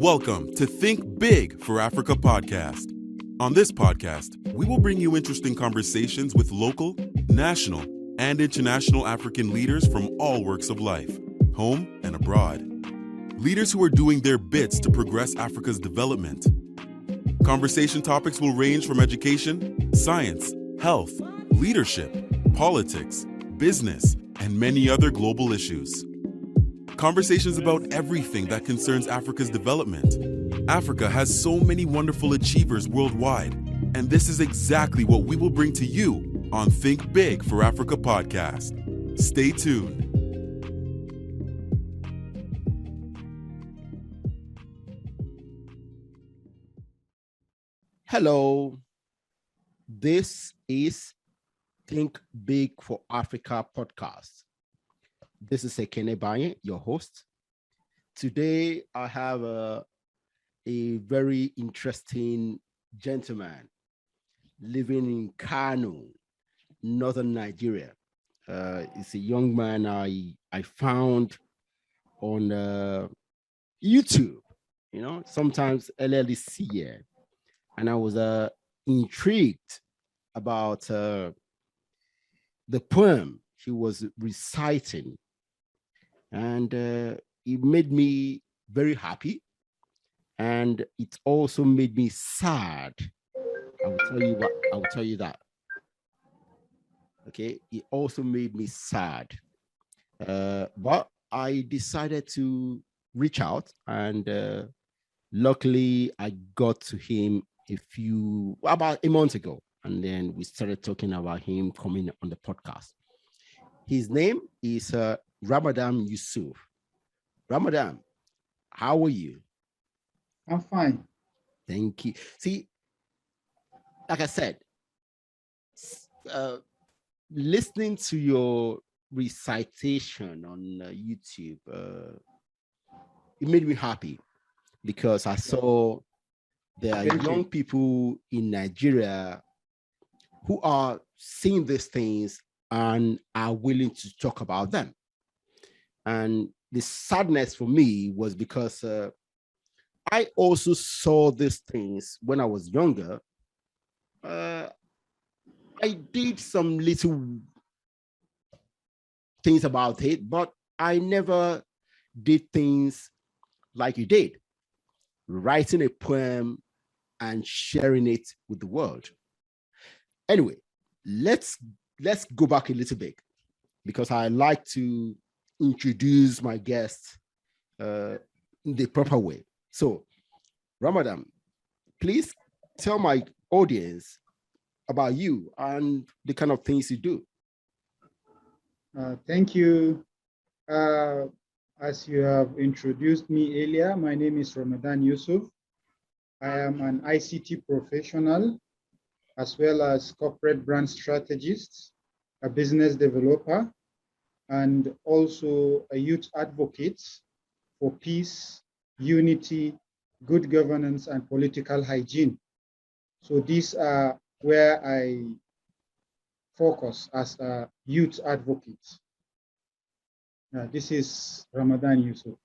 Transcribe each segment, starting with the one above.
Welcome to Think Big for Africa podcast. On this podcast, we will bring you interesting conversations with local, national, and international African leaders from all walks of life, home and abroad. Leaders who are doing their bits to progress Africa's development. Conversation topics will range from education, science, health, leadership, politics, business, and many other global issues. Conversations about everything that concerns Africa's development. Africa has so many wonderful achievers worldwide, and this is exactly what we will bring to you on Think Big for Africa podcast. Stay tuned. Hello, this is Think Big for Africa podcast. This is Ekene Banye, your host. Today, I have a very interesting gentleman living in Kano, northern Nigeria. It's a young man I found on YouTube, sometimes earlier this year. And I was intrigued about the poem he was reciting. And it made me very happy. And it also made me sad. I will tell you that. Okay, it also made me sad. But I decided to reach out, and luckily I got to him about a month ago. And then we started talking about him coming on the podcast. His name is Ramadan Yusuf. Ramadan, how are you? I'm fine. Thank you. See, like I said, listening to your recitation on YouTube, it made me happy because I saw there are young people in Nigeria who are seeing these things and are willing to talk about them. And the sadness for me was because I also saw these things when I was younger. I did some little things about it, but I never did things like you did, writing a poem and sharing it with the world. Anyway, let's go back a little bit because I like to introduce my guests in the proper way. So, Ramadan, please tell my audience about you and the kind of things you do. Thank you. As you have introduced me earlier, my name is Ramadan Yusuf. I am an ICT professional, as well as corporate brand strategist, a business developer, and also a youth advocate for peace, unity, good governance, and political hygiene. So these are where I focus as a youth advocate. This is Ramadan Yusuf.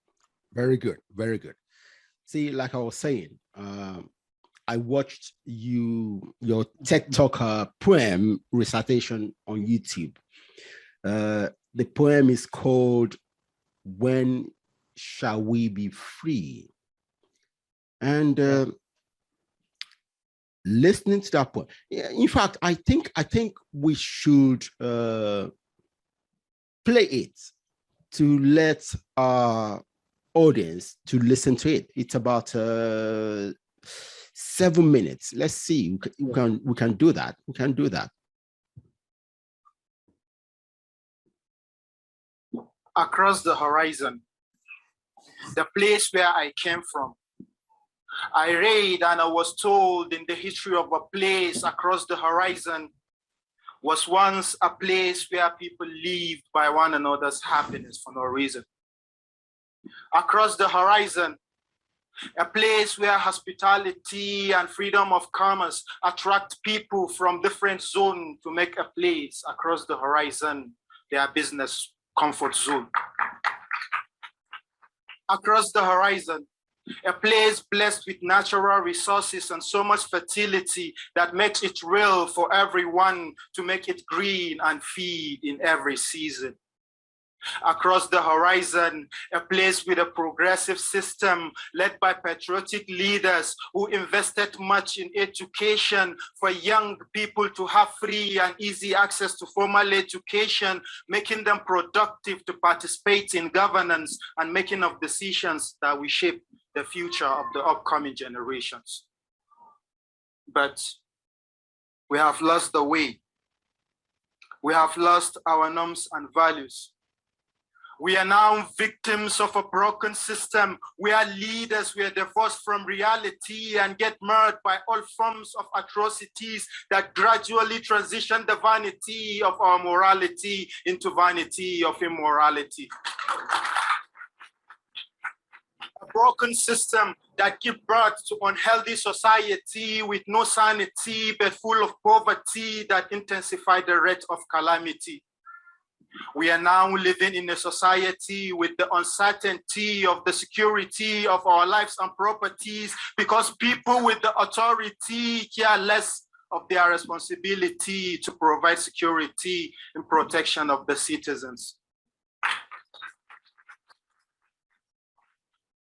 Very good, very good. See, like I was saying, I watched your TED Talk poem recitation on YouTube. The poem is called "When Shall We Be Free?" And listening to that poem, in fact, I think we should play it to let our audience to listen to it. It's about 7 minutes. Let's see. We can do that. We can do that. Across the horizon, the place where I came from. I read and I was told in the history of a place across the horizon was once a place where people lived by one another's happiness for no reason. Across the horizon, a place where hospitality and freedom of commerce attract people from different zones to make a place across the horizon their business comfort zone. Across the horizon, A place blessed with natural resources and so much fertility that makes it real for everyone to make it green and feed in every season. Across the horizon, a place with a progressive system led by patriotic leaders who invested much in education for young people to have free and easy access to formal education, making them productive to participate in governance and making of decisions that will shape the future of the upcoming generations. But we have lost the way. We have lost our norms and values. We are now victims of a broken system where leaders were divorced from reality and get marred by all forms of atrocities that gradually transition the vanity of our morality into vanity of immorality. A broken system that gives birth to unhealthy society with no sanity but full of poverty that intensify the rate of calamity. We are now living in a society with the uncertainty of the security of our lives and properties because people with the authority care less of their responsibility to provide security and protection of the citizens.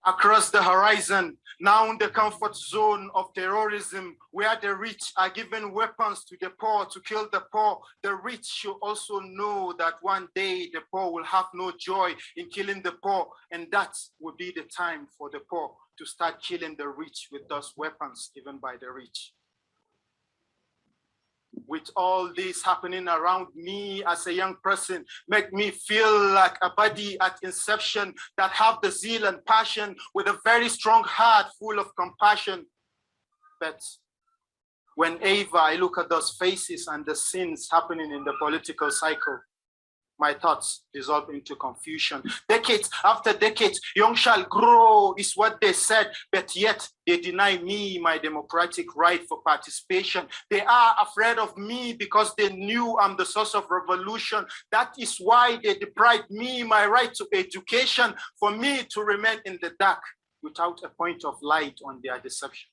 Across the horizon, now in the comfort zone of terrorism, where the rich are given weapons to the poor to kill the poor, the rich should also know that one day the poor will have no joy in killing the poor, and that will be the time for the poor to start killing the rich with those weapons given by the rich. With all this happening around me as a young person, make me feel like a body at inception that have the zeal and passion with a very strong heart full of compassion. But whenever I look at those faces and the sins happening in the political cycle, my thoughts dissolve into confusion. Decades after decades, young shall grow is what they said, but yet they deny me my democratic right for participation. They are afraid of me because they knew I'm the source of revolution. That is why they deprived me my right to education, for me to remain in the dark without a point of light on their deception.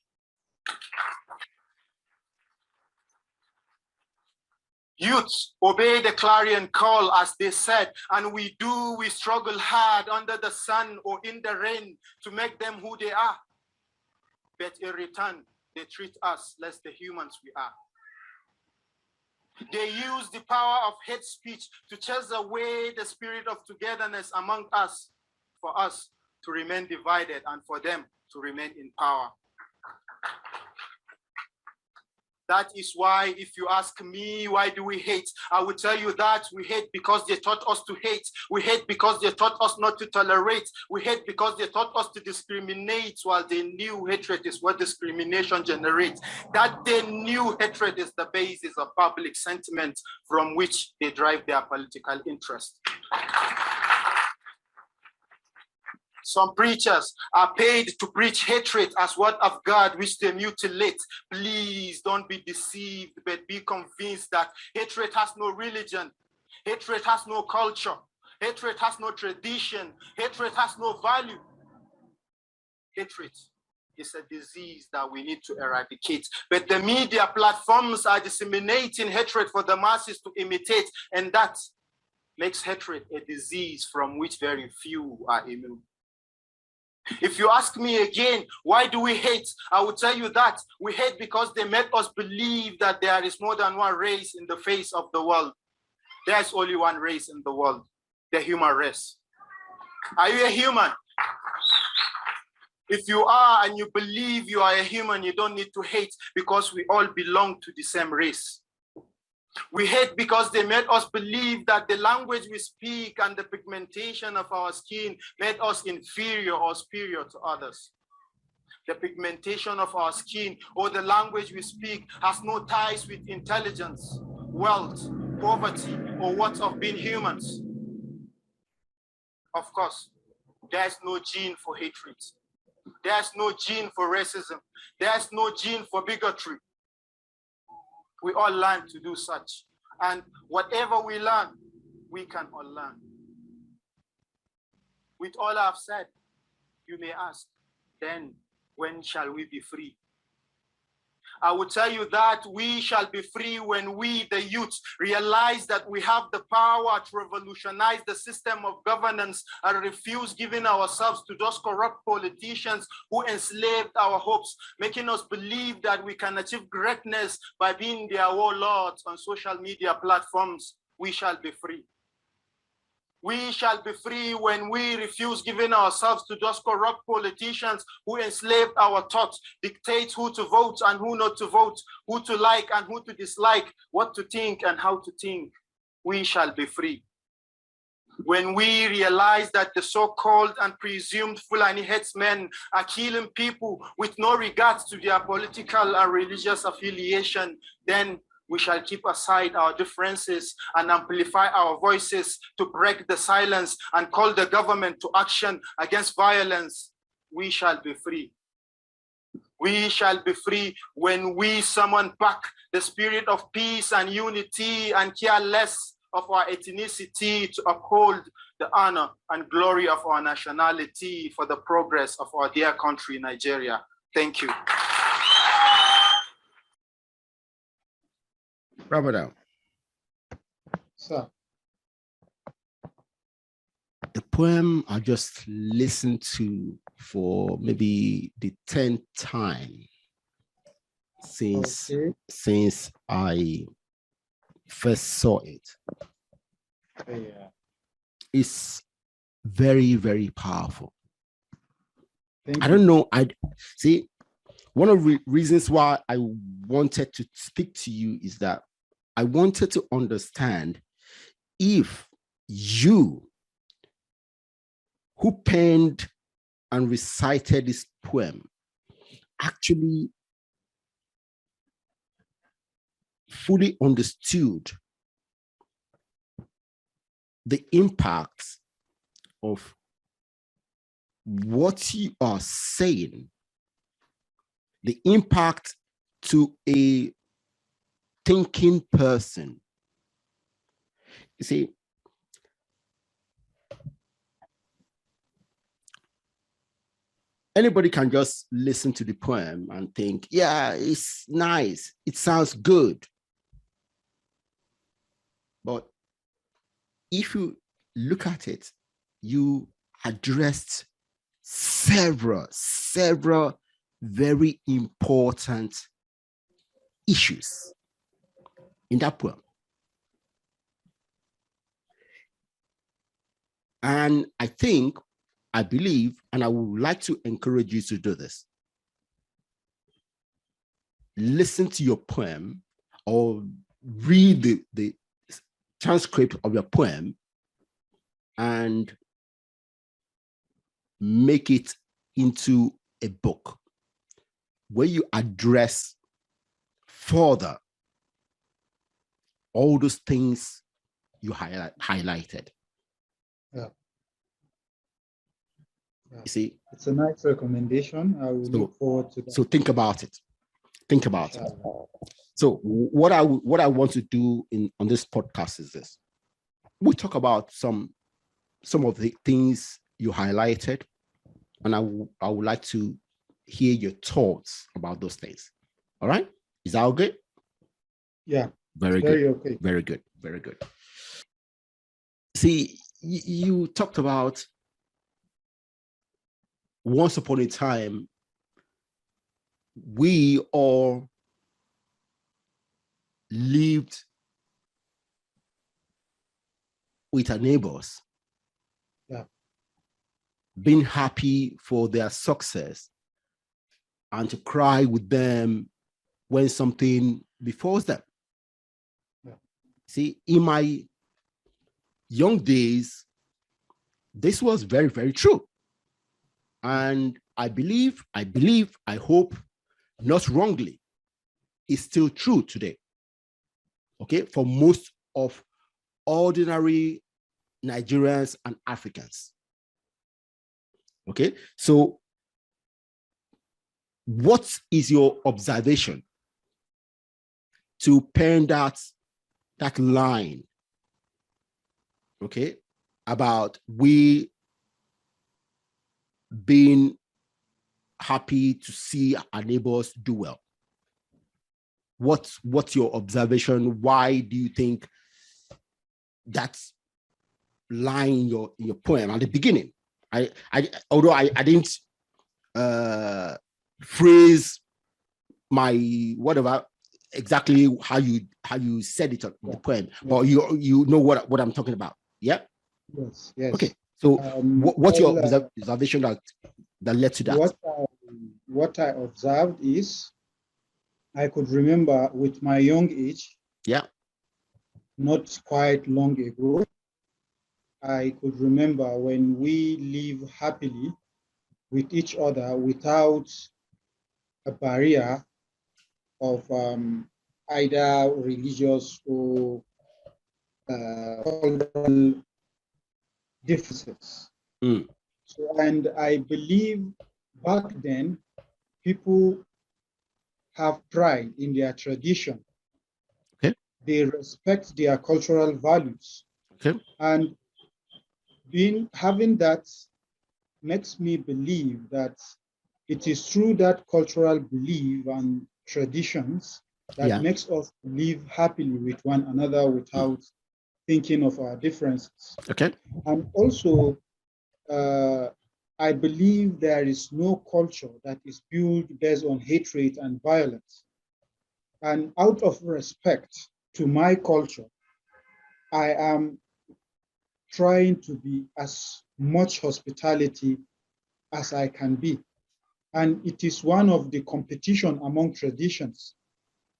Youths obey the clarion call, as they said, and we struggle hard under the sun or in the rain to make them who they are. But in return, they treat us less the humans we are. They use the power of hate speech to chase away the spirit of togetherness among us, for us to remain divided and for them to remain in power. That is why, if you ask me, why do we hate? I will tell you that we hate because they taught us to hate. We hate because they taught us not to tolerate. We hate because they taught us to discriminate, while they knew hatred is what discrimination generates. That they knew hatred is the basis of public sentiment from which they drive their political interest. Some preachers are paid to preach hatred as word of God, which they mutilate. Please don't be deceived, but be convinced that hatred has no religion. Hatred has no culture. Hatred has no tradition. Hatred has no value. Hatred is a disease that we need to eradicate. But the media platforms are disseminating hatred for the masses to imitate, and that makes hatred a disease from which very few are immune. If you ask me again, why do we hate? I will tell you that we hate because they make us believe that there is more than one race in the face of the world. There's only one race in the world, the human race. Are you a human? If you are and you believe you are a human, you don't need to hate because we all belong to the same race. We hate because they made us believe that the language we speak and the pigmentation of our skin made us inferior or superior to others. The pigmentation of our skin or the language we speak has no ties with intelligence, wealth, poverty, or what of being humans. Of course, there's no gene for hatred. There's no gene for racism. There's no gene for bigotry. We all learn to do such. And whatever we learn, we can all learn. With all I've said, you may ask, then when shall we be free? I will tell you that we shall be free when we, the youth, realize that we have the power to revolutionize the system of governance and refuse giving ourselves to those corrupt politicians who enslaved our hopes, making us believe that we can achieve greatness by being their warlords on social media platforms. We shall be free. We shall be free when we refuse giving ourselves to those corrupt politicians who enslaved our thoughts, dictate who to vote and who not to vote, who to like and who to dislike, what to think and how to think. We shall be free when we realize that the so-called and presumed Fulani headsmen are killing people with no regards to their political and religious affiliation. Then we shall keep aside our differences and amplify our voices to break the silence and call the government to action against violence. We shall be free. We shall be free when we summon back the spirit of peace and unity and care less of our ethnicity to uphold the honor and glory of our nationality for the progress of our dear country, Nigeria. Thank you. Ramadan. Sir. The poem I just listened to for maybe the 10th time since I first saw it. Yeah. It's very, very powerful. Thank I you. don't know. I see. One of the reasons why I wanted to speak to you is that I wanted to understand if you, who penned and recited this poem, actually fully understood the impact of what you are saying, the impact to a thinking person. You see, anybody can just listen to the poem and think, yeah, it's nice, it sounds good. But if you look at it, you addressed several very important issues in that poem. And I believe, and I would like to encourage you to do this. Listen to your poem or read the transcript of your poem and make it into a book where you address further all those things you highlighted. Yeah. You see, it's a nice recommendation. I will look forward to that. So think about it. Think about it. So what I want to do on this podcast is this. We talk about some of the things you highlighted, and I would like to hear your thoughts about those things. All right? Is that okay? Yeah. Very good. Okay. Very good. Very good. See, you talked about once upon a time, we all lived with our neighbors, being happy for their success and to cry with them when something befalls them. See, in my young days, this was very, very true. And I believe, I hope, not wrongly, it's still true today. Okay, for most of ordinary Nigerians and Africans. Okay, so what is your observation to pen that line, okay, about we being happy to see our neighbors do well. What's your observation? Why do you think that's line in your poem at the beginning? Although I didn't phrase my whatever exactly how you said it in the poem, but you know what I'm talking about. Yeah. Yes. Yes. Okay. So what's your observation that led to that? What I observed is, I could remember with my young age. Yeah. Not quite long ago, I could remember when we live happily with each other without a barrier of either religious or cultural differences. So, and I believe back then people have pride in their tradition. Okay. They respect their cultural values. Okay. And having that makes me believe that it is through that cultural belief and traditions that makes us live happily with one another without thinking of our differences. Okay. And also, I believe there is no culture that is built based on hatred and violence. And out of respect to my culture, I am trying to be as much hospitality as I can be. And it is one of the competition among traditions,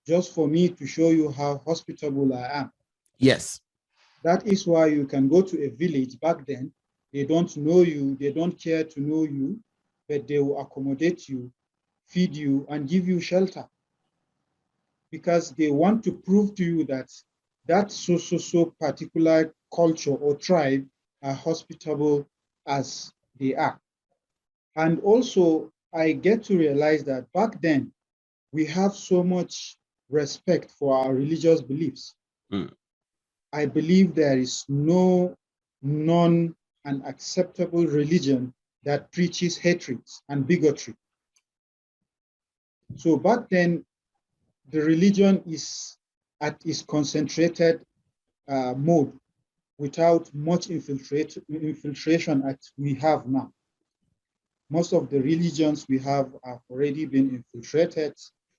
just for me to show you how hospitable I am. Yes. That is why you can go to a village back then, they don't know you, they don't care to know you, but they will accommodate you, feed you, and give you shelter. Because they want to prove to you that that so particular culture or tribe are hospitable as they are. And also, I get to realize that back then, we have so much respect for our religious beliefs. I believe there is no non-acceptable religion that preaches hatred and bigotry. So back then, the religion is at its concentrated mode without much infiltration as we have now. Most of the religions we have already been infiltrated,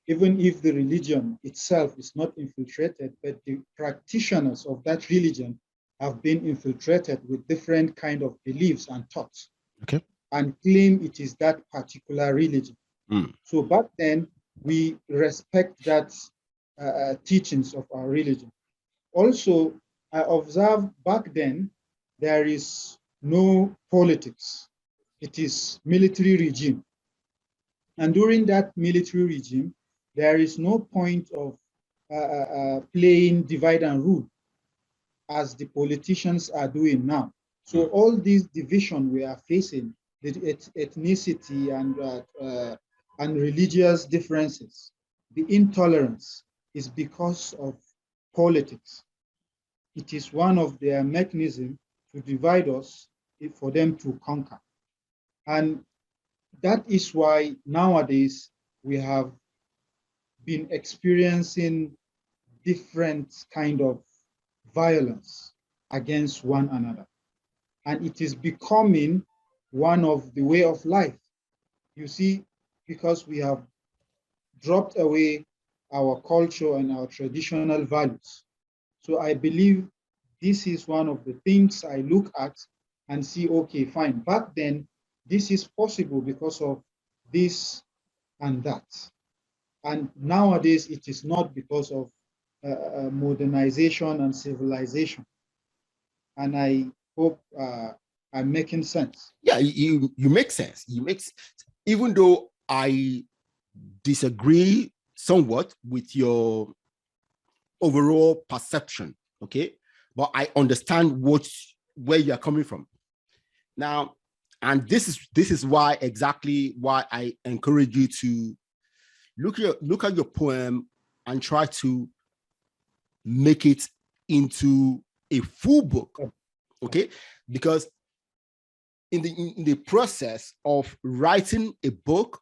even if the religion itself is not infiltrated, but the practitioners of that religion have been infiltrated with different kind of beliefs and thoughts, and claim it is that particular religion. So back then, we respect that teachings of our religion. Also, I observed back then, there is no politics. It is military regime. And during that military regime, there is no point of playing divide and rule as the politicians are doing now. So all these division we are facing, the ethnicity and religious differences, the intolerance is because of politics. It is one of their mechanisms to divide us for them to conquer. And that is why nowadays we have been experiencing different kind of violence against one another. And it is becoming one of the way of life. You see, because we have dropped away our culture and our traditional values. So I believe this is one of the things I look at and see, okay, fine. Back then, this is possible because of this and that. And nowadays, it is not because of modernization and civilization. And I hope I'm making sense. Yeah, you make sense. Even though I disagree somewhat with your overall perception, okay, but I understand where you are coming from. Now, and this is why I encourage you to look at your poem and try to make it into a full book, okay? Because in the process of writing a book,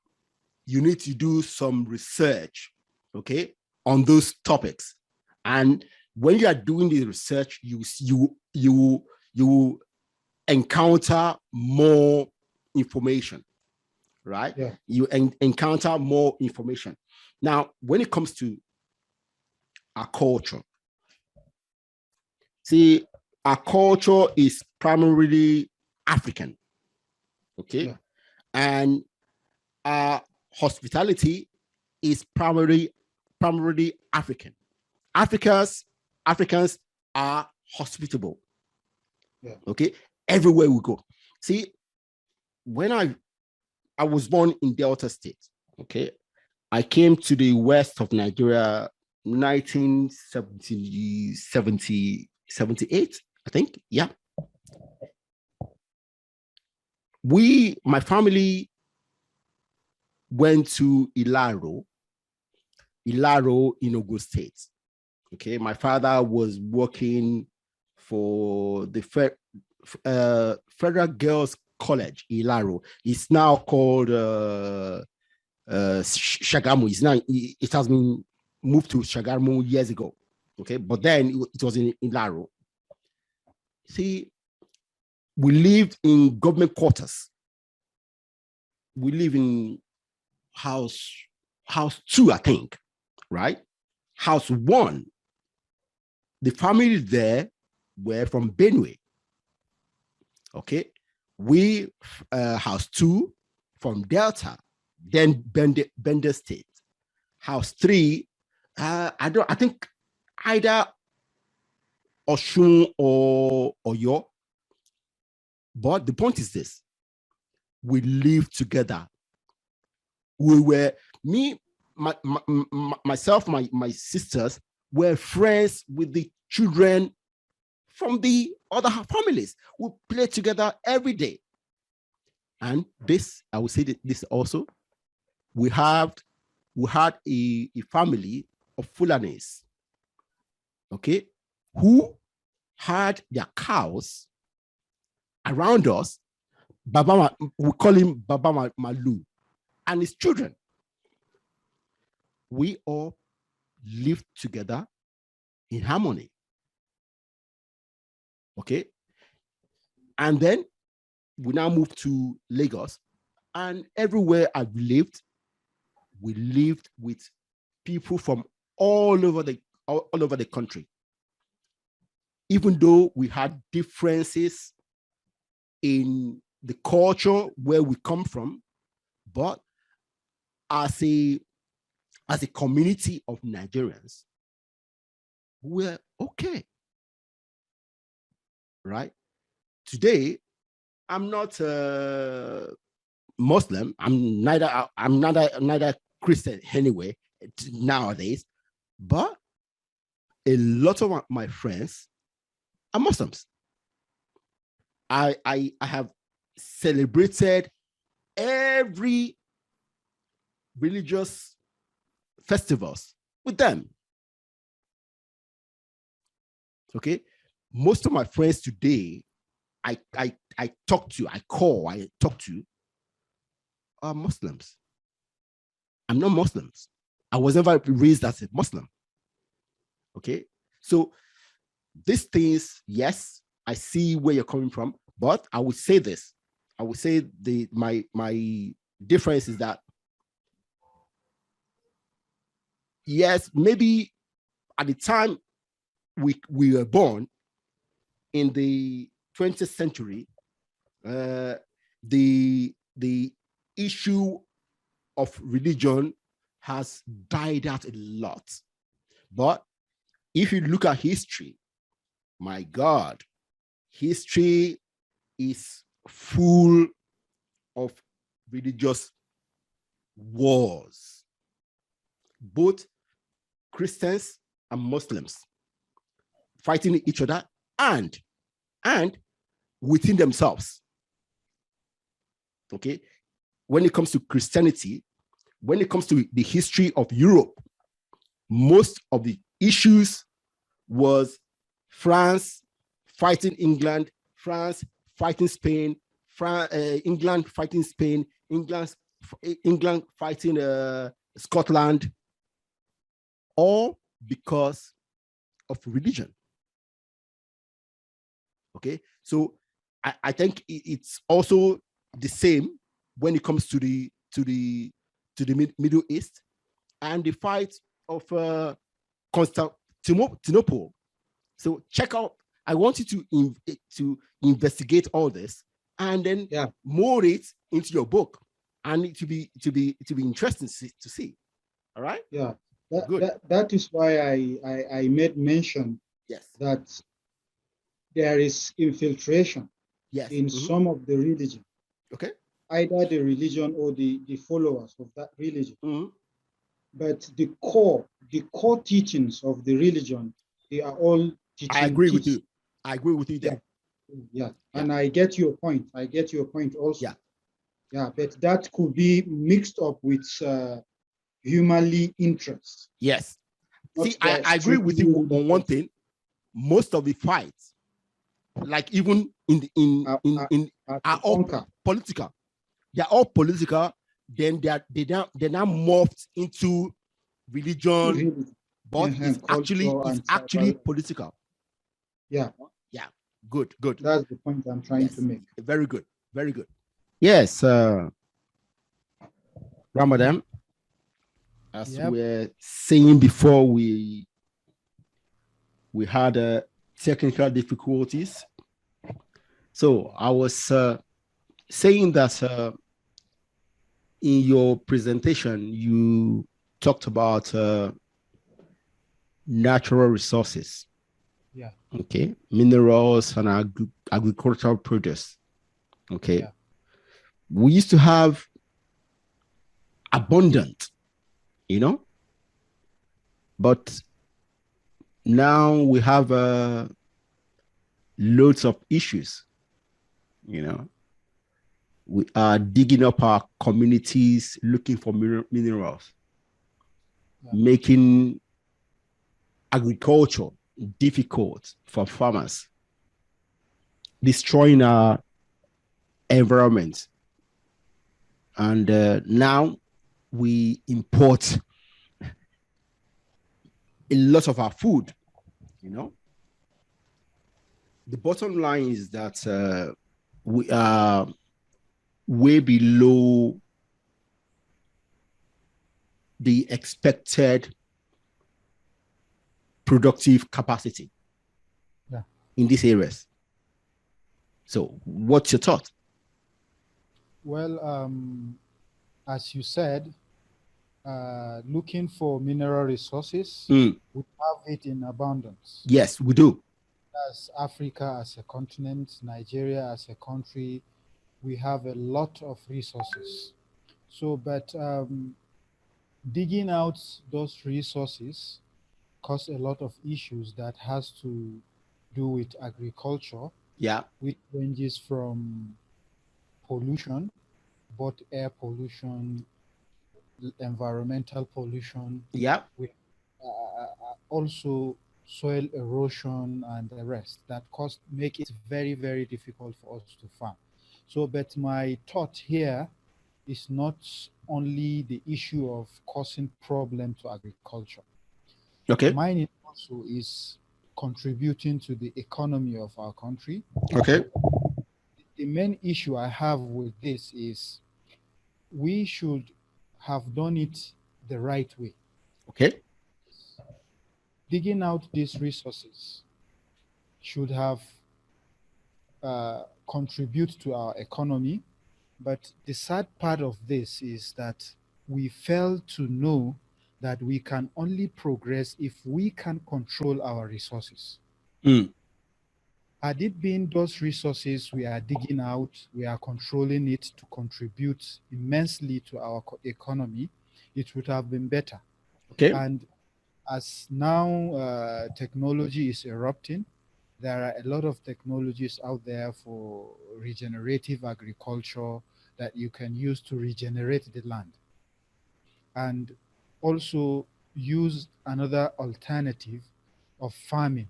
you need to do some research, okay, on those topics. And when you are doing the research, you encounter more information, right? Yeah. You encounter more information. Now, when it comes to our culture, see, our culture is primarily African, okay? Yeah. And our hospitality is primarily African. Africans are hospitable. Yeah. Okay, everywhere we go. See, when I was born in Delta State, okay, I came to the west of Nigeria 78, I think. Yeah. My family went to Ilaro in Ogun State. Okay, my father was working for the Federal Girls College, Ilaro. It's now called Shagamu. It has been moved to Shagamu years ago. Okay, but then it was in Ilaro. See, we lived in government quarters. We live in house 2, I think, right? House 1, the family there were from Benue. Okay, we house 2 from Delta, then Bender State. House 3, I think either Oshun or Oyo. But the point is this: we lived together. We were myself, my sisters were friends with the children from the other families. We played together every day. And this, I would say that this also, we had a family of Fulanis, okay, who had their cows around us. We call him Baba Malu and his children. We all lived together in harmony. Okay. And then we now moved to Lagos, and everywhere I've lived, we lived with people from all over the country. Even though we had differences in the culture where we come from, but as a community of Nigerians, we're okay, right? Today, I'm not Muslim. I'm neither Christian anyway nowadays, but a lot of my friends are Muslims. I have celebrated every religious festivals with them. Okay, most of my friends today, I talk to are Muslims. I'm not Muslims. I was never raised as a Muslim. Okay, so these things, yes, I see where you're coming from, but I would say this. I would say my difference is that, yes, maybe at the time we were born in the 20th century, the issue of religion has died out a lot. But if you look at history, my God, history is full of religious wars, both Christians and Muslims fighting each other and within themselves. Okay, when it comes to Christianity, when it comes to the history of Europe, most of the issues was France fighting England, France fighting Spain, England fighting Spain, England England fighting Scotland, all because of religion. Okay, so I think it's also the same when it comes to the Middle East and the fight of Constantinople. So check out. I want you to investigate all this and then mold it into your book, and it to be interesting to see. All right. Yeah. That is why I made mention. Yes. That there is infiltration. Yes. In some of the religion. Okay. Either the religion or the followers of that religion. But the core teachings of the religion, they are all teaching. I agree with you. I agree with you there. Yeah. And I get your point. I get your point also. Yeah. Yeah, but that could be mixed up with humanly interest. Yes. See, I agree with you on one thing. Most of the fights, like even are all political. They're all political. Then they're now morphed into religion, but it's actually political. Yeah. Yeah. Good. That's the point I'm trying to make. Very good. Very good. Yes. Ramadan, as we were saying before, we had technical difficulties. So I was saying that in your presentation, you talked about natural resources. Yeah. Okay. Minerals and agricultural produce. Okay. Yeah. We used to have abundant, but now we have loads of issues. We are digging up our communities looking for minerals, making agriculture difficult for farmers, destroying our environment. And now we import a lot of our food, The bottom line is that we are way below the expected productive capacity in these areas. So what's your thought? Well, as you said, looking for mineral resources, we have it in abundance. Yes, we do. As Africa as a continent, Nigeria as a country, we have a lot of resources. So, but digging out those resources cause a lot of issues that has to do with agriculture. Yeah. Which ranges from pollution, both air pollution, environmental pollution. Yeah. With also soil erosion and the rest that make it very, very difficult for us to farm. So, but my thought here is not only the issue of causing problem to agriculture. Okay. Mine also is contributing to the economy of our country. Okay. The main issue I have with this is we should have done it the right way. Okay. Digging out these resources should have contribute to our economy. But the sad part of this is that we fail to know that we can only progress if we can control our resources. Had it been those resources we are digging out, we are controlling it to contribute immensely to our economy, it would have been better. Okay. And as now technology is erupting, there are a lot of technologies out there for regenerative agriculture that you can use to regenerate the land. And also use another alternative of farming,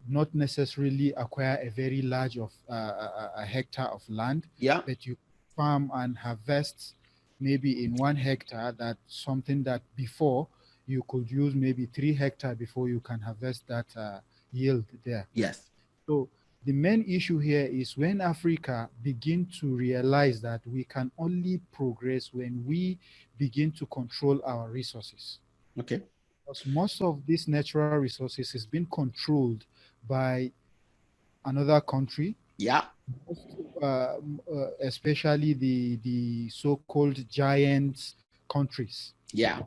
not necessarily acquire a very large of a hectare of land, yeah, but you farm and harvest maybe in 1 hectare, that's something that before you could use maybe 3 hectares before you can harvest that yield there. Yes. So the main issue here is when Africa begin to realize that we can only progress when we begin to control our resources. Okay. Because most of these natural resources has been controlled by another country, Yeah. especially the so-called giant countries. Yeah.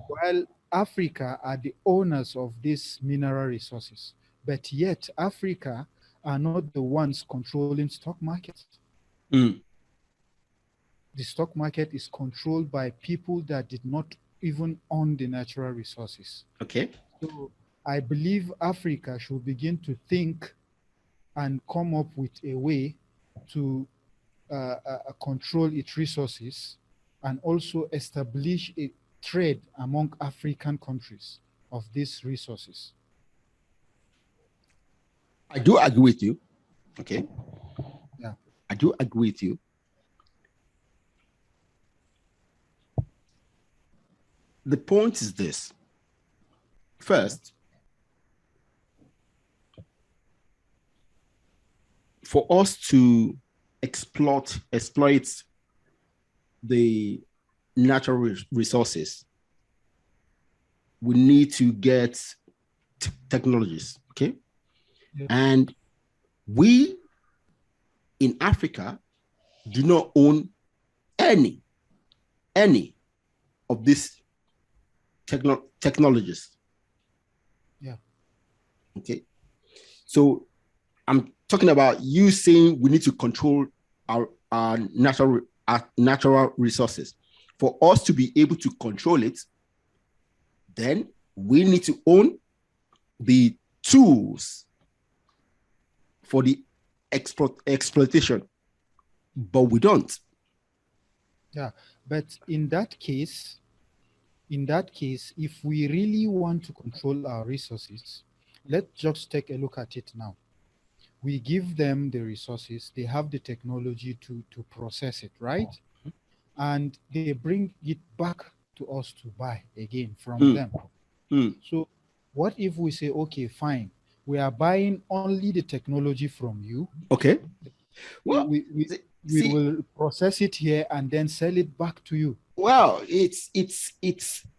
While Africa are the owners of these mineral resources, but yet Africa are not the ones controlling stock markets. Mm. The stock market is controlled by people that did not even own the natural resources. Okay. So I believe Africa should begin to think and come up with a way to control its resources and also establish a trade among African countries of these resources. I do agree with you. Okay. Yeah. I do agree with you. The point is this. First, for us to exploit the natural resources, we need to get technologies, okay? Yeah. And we in Africa do not own any of these technologies. Yeah. Okay. So I'm talking about you saying we need to control our natural resources. For us to be able to control it, then we need to own the tools for the exploitation, but we don't. Yeah, but in that case, if we really want to control our resources, let's just take a look at it now. We give them the resources, they have the technology to process it, right? And they bring it back to us to buy again from them. So what if we say, okay, fine, we are buying only the technology from you. Okay. Well, we will process it here and then sell it back to you. Well, it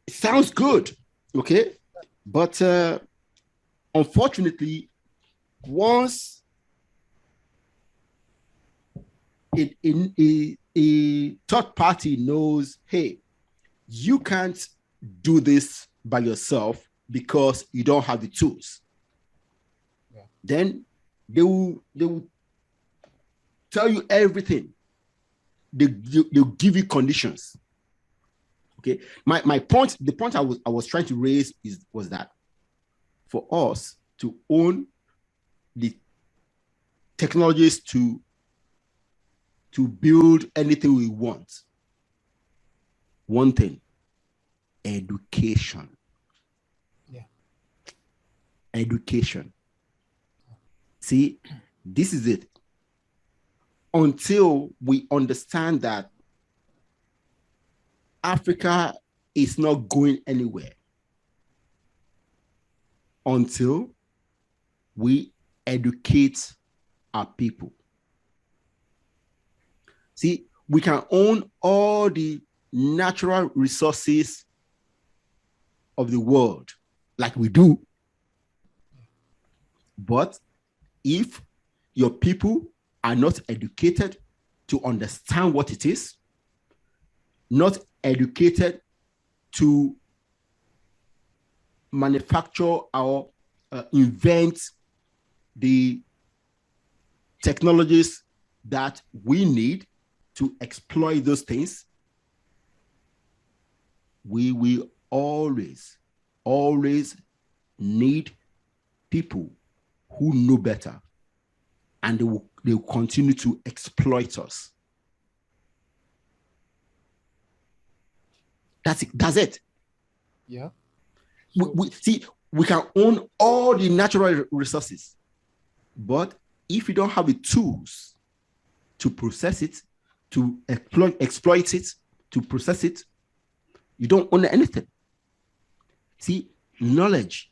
sounds good, okay, but unfortunately, once a third party knows, hey, you can't do this by yourself because you don't have the tools, then they will tell you everything. They'll give you conditions. Okay, my point, the point I was trying to raise was that for us to own the technologies to build anything we want, one thing, education. Yeah. Education. See, this is it. Until we understand that Africa is not going anywhere, until we educate our people. See, we can own all the natural resources of the world like we do, but if your people are not educated to understand what it is, not educated to manufacture or invent the technologies that we need to exploit those things, we will always need people who know better, and they will continue to exploit us. That's it. Yeah. So, we can own all the natural resources, but if you don't have the tools to process it, to exploit it, to process it, you don't own anything. See, knowledge.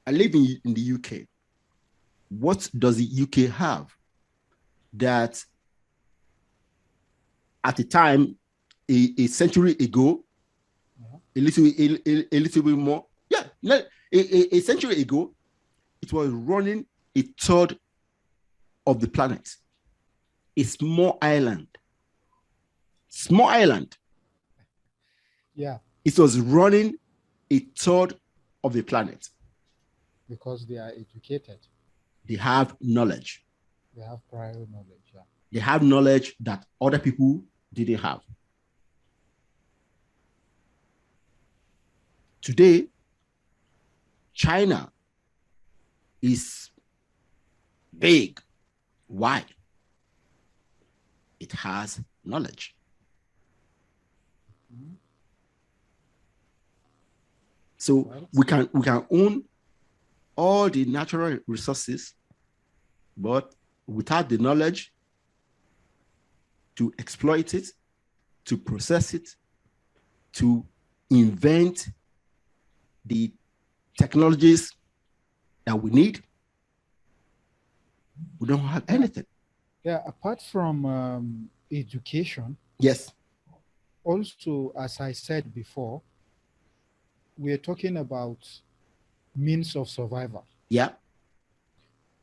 I live in the UK. What does the UK have that at a time, a century ago, a little bit more, a century ago, it was running a third of the planet. A small island. Yeah. It was running a third of the planet. Because they are educated. They have knowledge. They have prior knowledge. Yeah. They have knowledge that other people didn't have. Today, China is big. Why? It has knowledge. So we can own all the natural resources, but without the knowledge to exploit it, to process it, to invent the technologies that we need, we don't have anything. Yeah, apart from education. Yes. Also, as I said before, we're talking about means of survival. Yeah.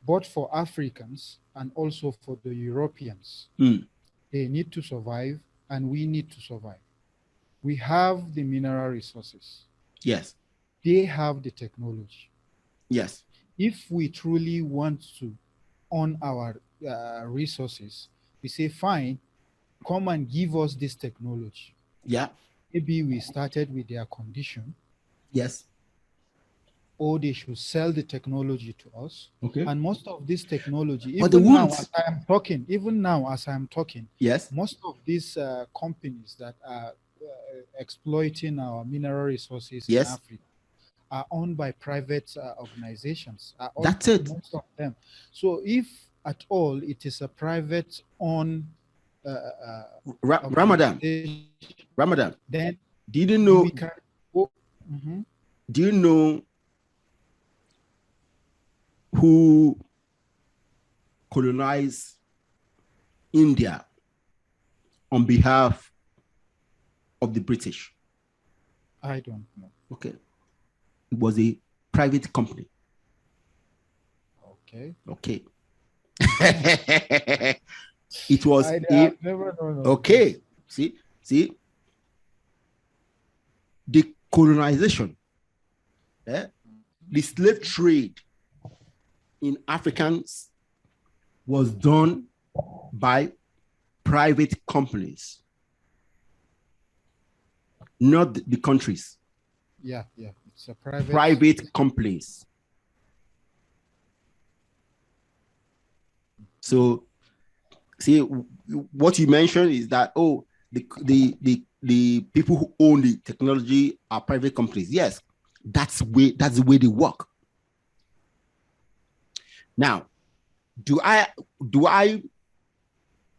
Both for Africans and also for the Europeans. They need to survive and we need to survive. We have the mineral resources. Yes. They have the technology. Yes. If we truly want to own our resources, we say, fine, come and give us this technology. Yeah. Maybe we started with their condition. Yes. Or they should sell the technology to us. Okay. And most of this technology, but even now as I am talking, yes, most of these companies that are exploiting our mineral resources in Africa are owned by private organizations. That's it. Most of them. So if at all it is a private owned Ramadan, then do you know? We can go, Do you know who colonized India on behalf of the British? I don't know. Okay. It was a private company. Okay. Okay. It was I've never known. Okay. See, the colonization, the slave trade in Africans was done by private companies, not the countries. Yeah. It's a private companies. So, see, what you mentioned is that the people who own the technology are private companies. Yes, that's the way they work. Now, do I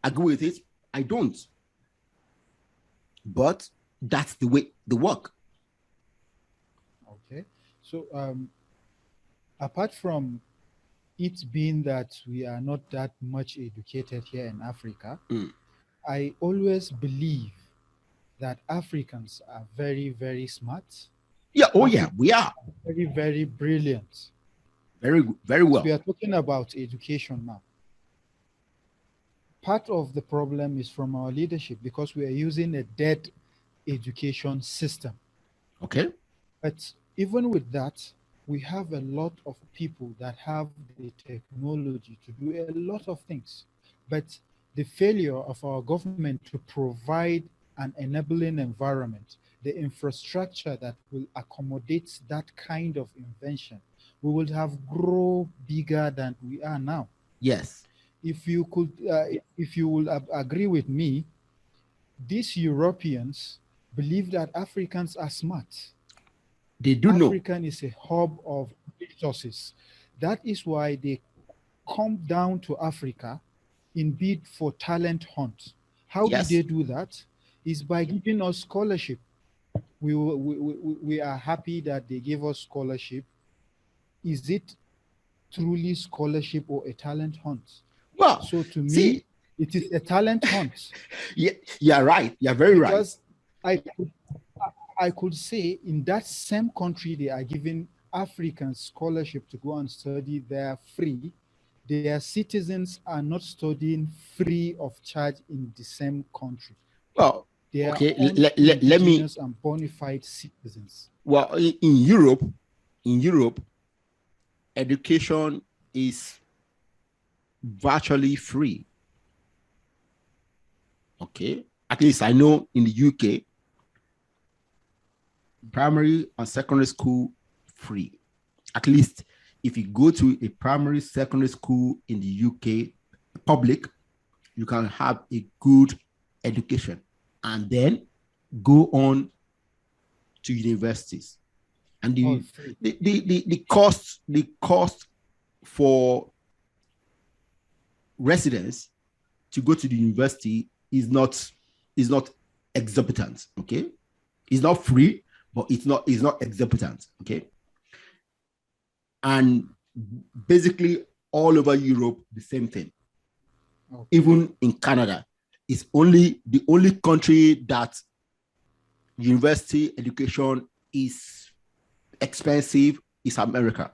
agree with it? I don't. But that's the way they work. Okay. So apart from it being that we are not that much educated here in Africa, I always believe that Africans are very, very smart. Yeah. We are very, very brilliant. Very, very well. So we are talking about education now. Part of the problem is from our leadership because we are using a dead education system. Okay. But even with that, we have a lot of people that have the technology to do a lot of things. But the failure of our government to provide an enabling environment, the infrastructure that will accommodate that kind of invention, we will have grown bigger than we are now. Yes. If you could, if you will agree with me, these Europeans believe that Africans are smart. They do know. African is a hub of resources. That is why they come down to Africa in bid for talent hunt. How Yes. do they do that? Is by giving us scholarship. We are happy that they gave us scholarship. Is it truly scholarship or a talent hunt? Well, So to see, me, it is a talent hunt. yeah, you're right. You're very right. Because I could say in that same country they are giving Africans scholarship to go and study there free. Their citizens are not studying free of charge in the same country. Well, They are okay. all Let me. indigenous and bona fide citizens. Well, in Europe, education is virtually free. Okay, at least I know in the UK, primary and secondary school free. At least if you go to a primary secondary school in the UK public, you can have a good education and then go on to universities. And All the free. the cost for residents to go to the university is not exorbitant. Okay, it's not free, but it's not exorbitant. Okay, and basically all over Europe the same thing. Okay. Even in Canada, it's only the only country that university education is expensive is America.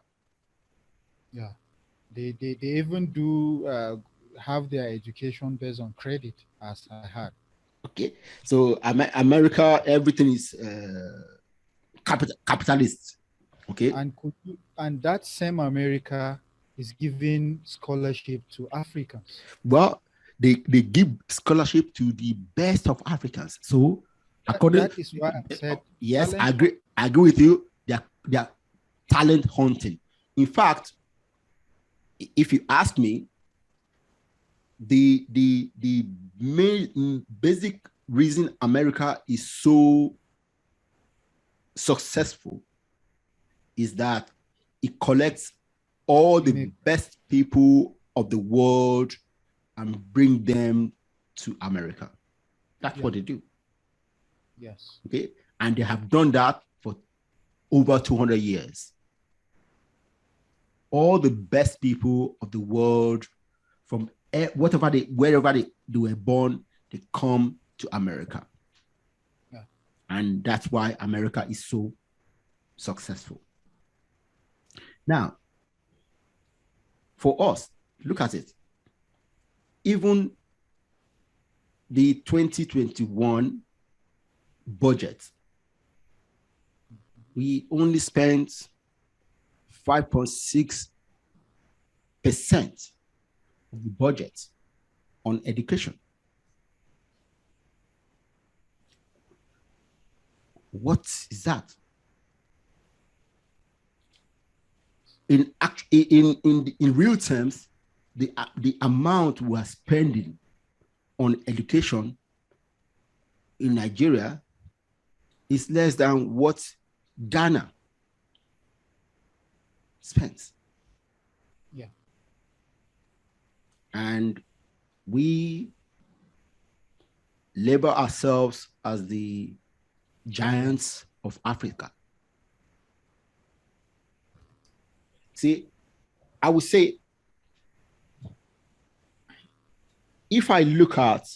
Yeah. They even do have their education based on credit, as I heard. Okay, so America, everything is capitalist. Okay, And that same America is giving scholarship to Africans. well, they give scholarship to the best of Africans. So That is why I said yes, talent I agree with you. They are talent hunting. In fact, if you ask me, the main basic reason America is so successful is that it collects all the best people of the world and bring them to America. That's what they do. Yes. Okay, and they have done that for over 200 years. All the best people of the world, from wherever they were born, they come to America. Yeah. And that's why America is so successful. Now, for us, look at it. Even the 2021 budget, we only spent 5.6% of the budget on education. What is that? In real terms, the amount we are spending on education in Nigeria is less than what Ghana spends. Yeah. And we label ourselves as the giants of Africa. See, I would say, if I look at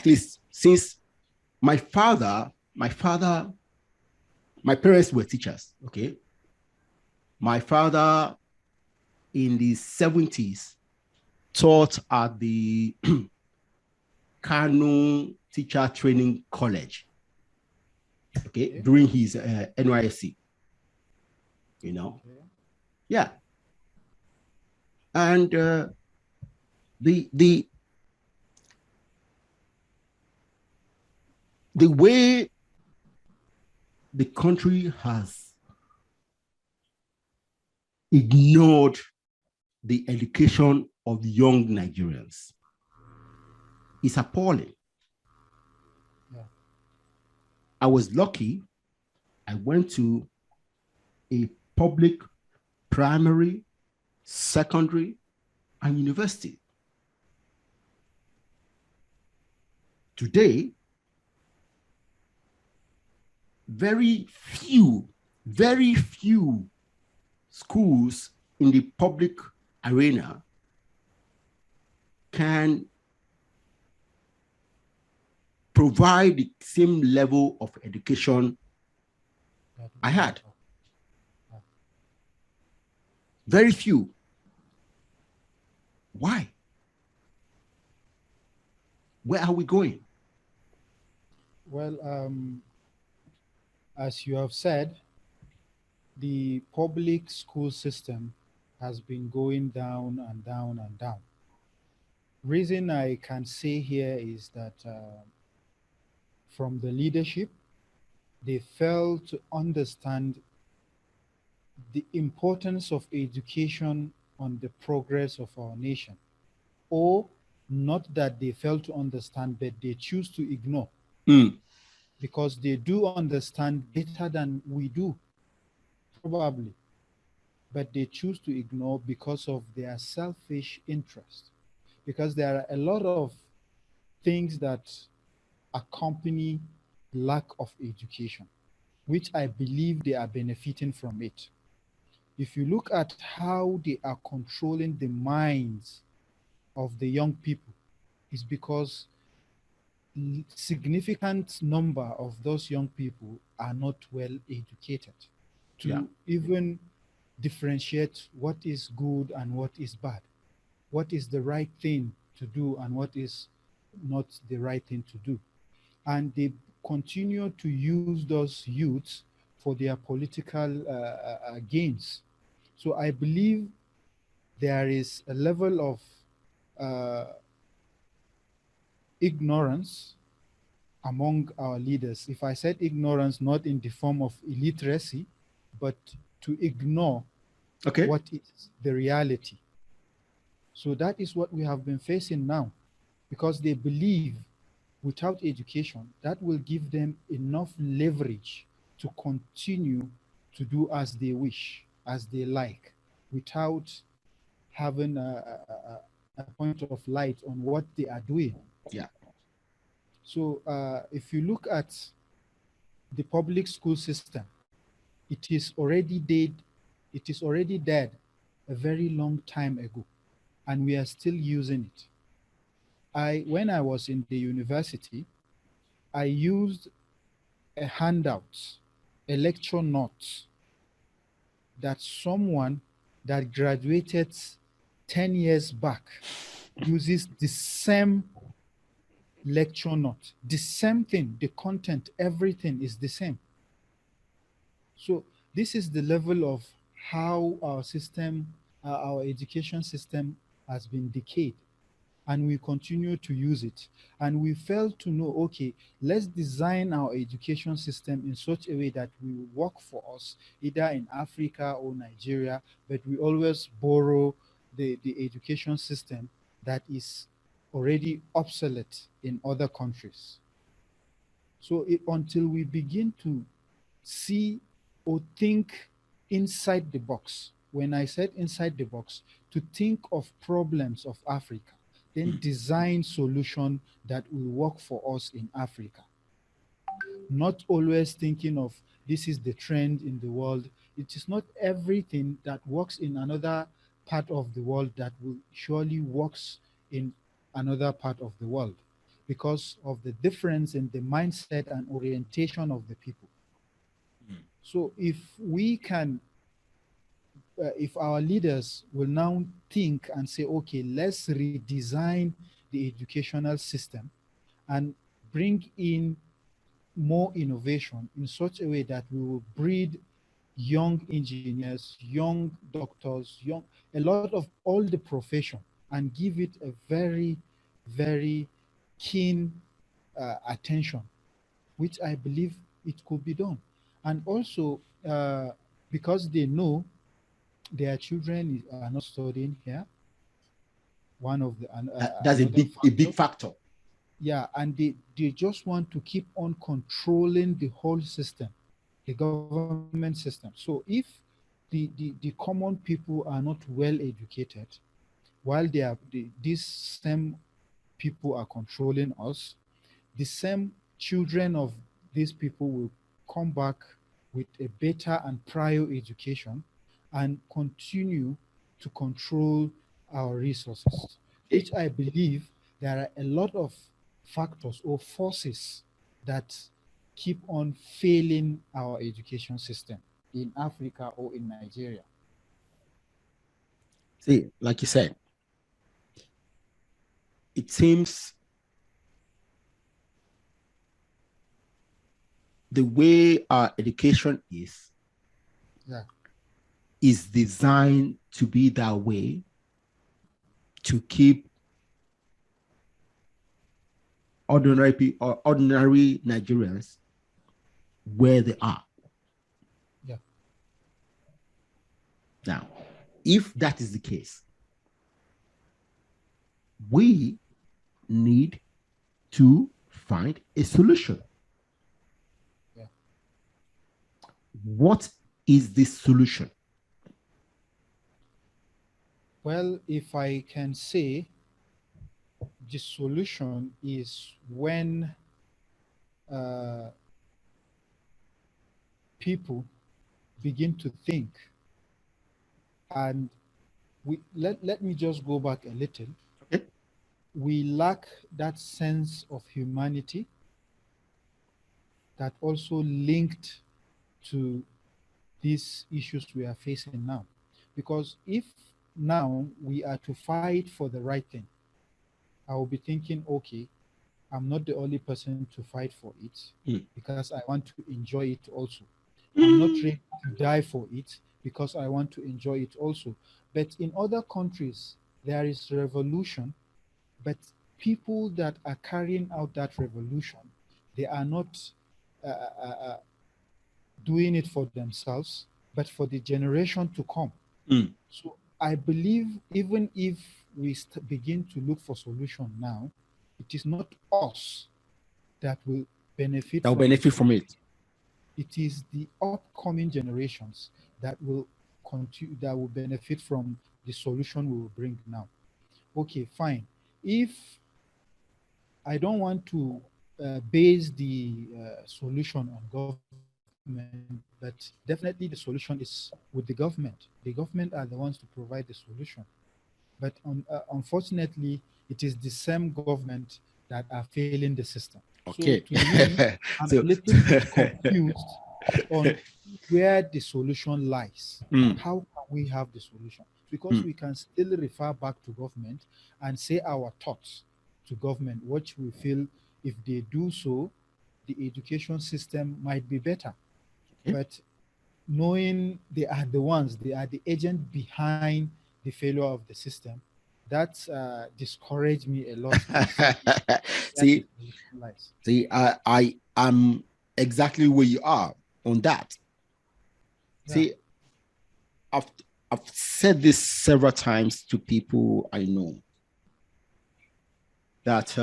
least since my parents were teachers, okay? My father in the 70s taught at the Kano Teacher Training College, okay, during his NYSC, you know? Okay. Yeah. And the way the country has ignored the education of young Nigerians is appalling. Yeah. I was lucky. I went to a public primary, secondary, and university. Today, very few schools in the public arena can provide the same level of education I had. Very few. Why? Where are we going? Well, as you have said, the public school system has been going down and down and down. Reason I can say here is that from the leadership, they fail to understand the importance of education on the progress of our nation, or not that they fail to understand, but they choose to ignore because they do understand better than we do, probably, but they choose to ignore because of their selfish interest. Because there are a lot of things that accompany lack of education, which I believe they are benefiting from it. If you look at how they are controlling the minds of the young people, it's because significant number of those young people are not well educated to even differentiate what is good and what is bad, what is the right thing to do and what is not the right thing to do. And they continue to use those youths for their political gains. So I believe there is a level of ignorance among our leaders. If I said ignorance, not in the form of illiteracy, but to ignore what is the reality. So that is what we have been facing now, because they believe without education, that will give them enough leverage to continue to do as they wish, as they like, without having a point of light on what they are doing. Yeah. So if you look at the public school system, it is already dead. It is already dead a very long time ago, and we are still using it. When I was in the university, I used a handout, a lecture note that someone that graduated 10 years back uses the same lecture note, the same thing, the content, everything is the same. So this is the level of how our system, our education system has been decayed, and we continue to use it. And we fail to know, okay, let's design our education system in such a way that will work for us, either in Africa or Nigeria, but we always borrow the education system that is already obsolete in other countries. So until we begin to see or think inside the box, when I said inside the box, to think of problems of Africa, then design solution that will work for us in Africa. Not always thinking of this is the trend in the world. It is not everything that works in another part of the world that will surely works in another part of the world, because of the difference in the mindset and orientation of the people. So if we can, if our leaders will now think and say, okay, let's redesign the educational system and bring in more innovation in such a way that we will breed young engineers, young doctors, a lot of all the profession, and give it a very, very keen attention, which I believe it could be done. And also, because they know their children are not studying here, one of the that's a big factor. Yeah, and they just want to keep on controlling the whole system, the government system. So if the common people are not well educated, while these same people are controlling us, the same children of these people will come back with a better and prior education and continue to control our resources, which I believe there are a lot of factors or forces that keep on failing our education system in Africa or in Nigeria. See, like you said, it seems the way our education is designed to be that way to keep ordinary people or ordinary Nigerians where they are. Yeah. Now, if that is the case, we need to find a solution. Yeah. What is the solution? Well, if I can say, the solution is when people begin to think, and let me just go back a little. Okay. We lack that sense of humanity that also linked to these issues we are facing now. Because if now we are to fight for the right thing, I will be thinking, okay, I'm not the only person to fight for it because I want to enjoy it also. I'm not ready to die for it because I want to enjoy it also. But in other countries, there is revolution, but people that are carrying out that revolution, they are not doing it for themselves, but for the generation to come. So I believe even if we begin to look for solution now, it is not us that will benefit from it. It is the upcoming generations that will continue, that will benefit from the solution we will bring now. Okay, fine. If I don't want to base the solution on government, but definitely the solution is with the government. The government are the ones to provide the solution. But unfortunately, it is the same government that are failing the system. Okay. So to me, I'm a little bit confused on where the solution lies. How can we have the solution? Because we can still refer back to government and say our thoughts to government, which we feel if they do so, the education system might be better. Okay. But knowing they are the ones, they are the agent behind the failure of the system, that's discouraged me a lot. See, I am exactly where you are on that. Yeah. See, I've said this several times to people I know that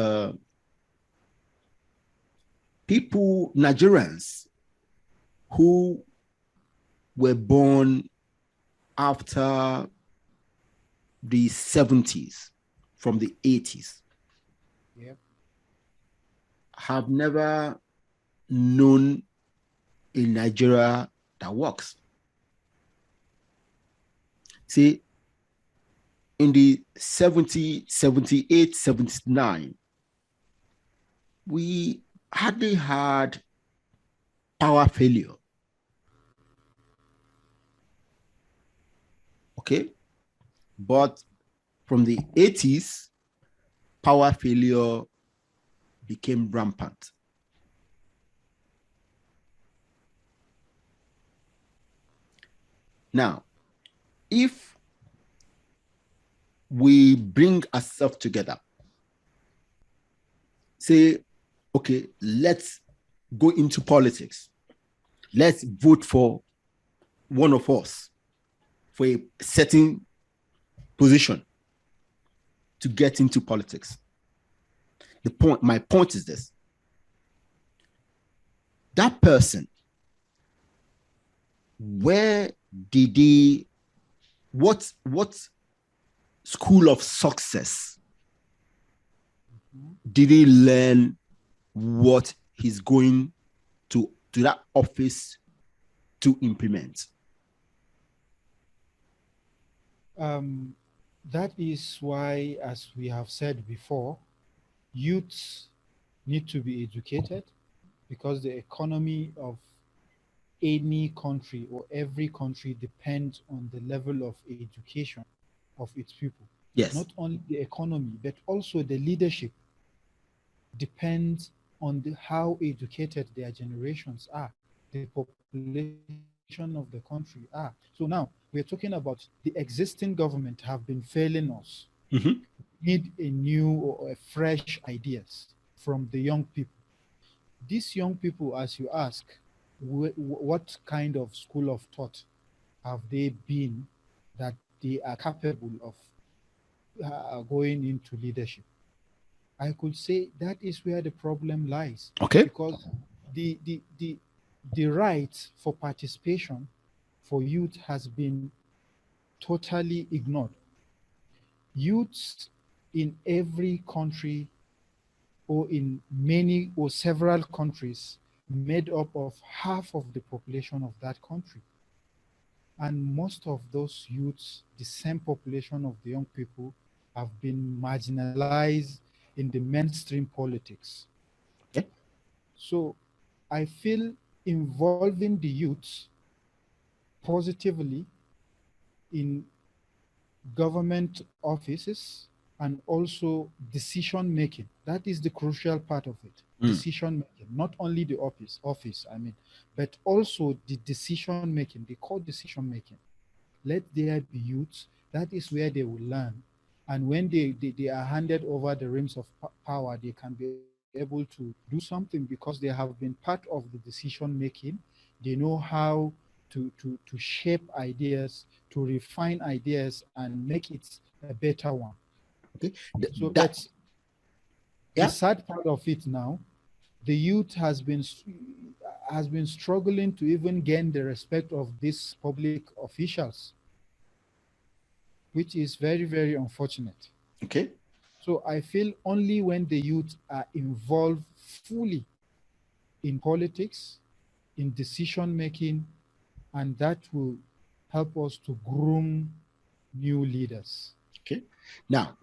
people, Nigerians who were born after the 70s, from the 80s, have never known a Nigeria that works. See, in the 70, 78, 79, we hardly had power failure. Okay. But from the 80s, power failure became rampant. Now, if we bring ourselves together, say, okay, let's go into politics. Let's vote for one of us for a certain position to get into politics. My point is this. That person, where did he, what school of success did he learn what he's going to that office to implement? That is why, as we have said before, youths need to be educated, because the economy of any country or every country depends on the level of education of its people. Yes. Not only the economy, but also the leadership depends on how educated their generations are, the population of the country are. So now we're talking about the existing government have been failing us. Mm-hmm. Need a new or a fresh ideas from the young people. These young people, as you ask, what kind of school of thought have they been that they are capable of going into leadership? I could say that is where the problem lies. Okay. Because the right for participation for youth has been totally ignored. Youths in every country or in many or several countries made up of half of the population of that country. And most of those youths, the same population of the young people, have been marginalized in the mainstream politics. Okay. So I feel involving the youths positively in government offices and also decision making. That is the crucial part of it. Decision making, not only the office, but also the decision making, the core decision making. Let there be youths. That is where they will learn. And when they are handed over the reins of power, they can be able to do something because they have been part of the decision making. They know how to shape ideas, to refine ideas and make it a better one. Okay. So that's the sad part of it now. The youth has been struggling to even gain the respect of these public officials, which is very, very unfortunate. Okay. So I feel only when the youth are involved fully in politics, in decision making, and that will help us to groom new leaders. Okay. Now,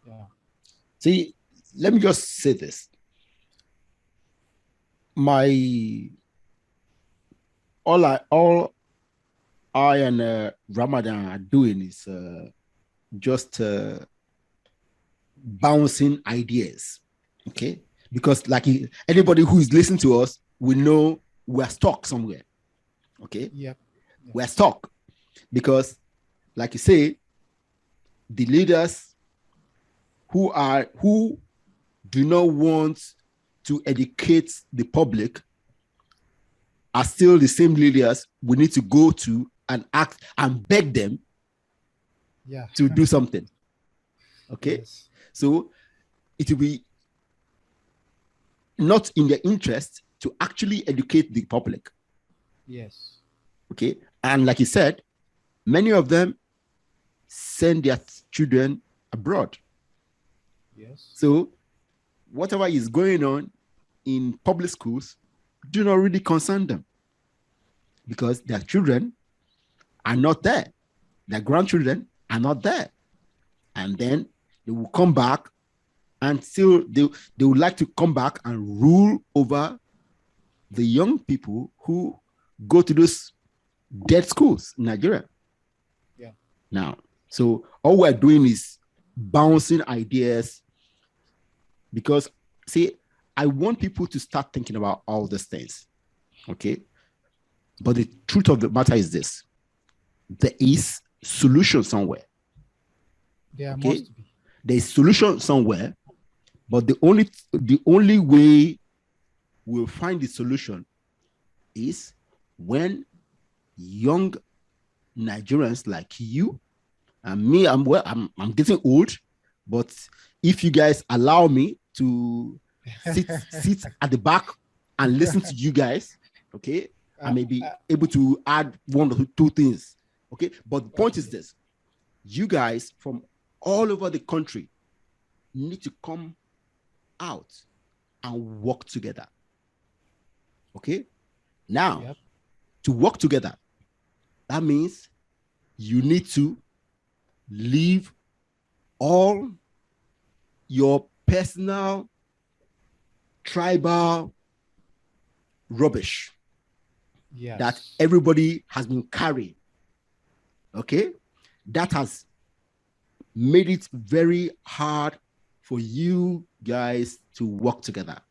see, let me just say this. All I and Ramadan are doing is just bouncing ideas. Okay. Because like anybody who is listening to us, we know we're stuck somewhere. Okay. Yeah. We're stuck because, like you say, the leaders who do not want to educate the public are still the same leaders we need to go to and act and beg them to do something. Okay. Yes. So it will be not in their interest to actually educate the public. Yes. Okay. And like you said, many of them send their children abroad. Yes. So whatever is going on in public schools do not really concern them because their children are not there. Their grandchildren are not there. And then they will come back and still they would like to come back and rule over the young people who go to those dead schools in Nigeria. Yeah. Now, so all we're doing is bouncing ideas because, see, I want people to start thinking about all these things. Okay. But the truth of the matter is this. There is solution somewhere. There must be. There is solution somewhere, but the only way we'll find the solution is when young Nigerians like you and me, I'm getting old, but if you guys allow me to sit at the back and listen to you guys, okay, I may be able to add one or two things, okay? But the point is this. You guys from all over the country need to come out and work together. Okay. Now, Yep. to work together, that means you need to leave all your personal tribal rubbish that Yes. everybody has been carrying. Okay. That has made it very hard for you guys to work together.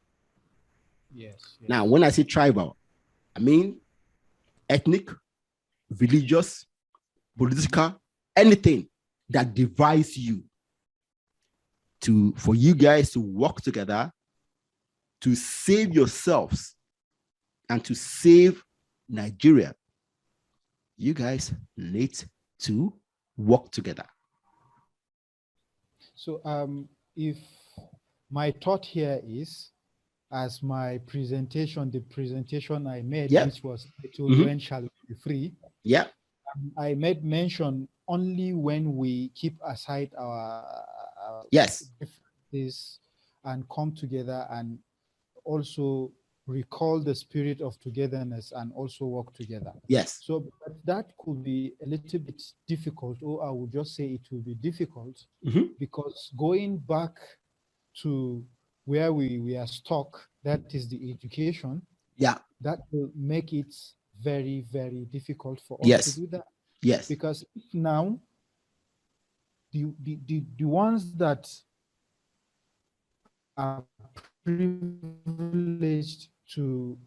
Yes. Yes. Now, when I say tribal, I mean ethnic, religious, political, anything that divides you, for you guys to work together to save yourselves and to save Nigeria, you guys need to work together. So, if my thought here is, as my presentation, the presentation I made, Yeah. which was titled "When Shall We Be Free?" Yeah. I made mention only when we keep aside our Yes. differences and come together and also recall the spirit of togetherness and also work together. Yes. So but that could be a little bit difficult, or I would just say it will be difficult because going back to where we are stuck, that is the education, Yeah. that will make it very, very difficult for us Yes. to do that. Yes. Because now the ones that are privileged to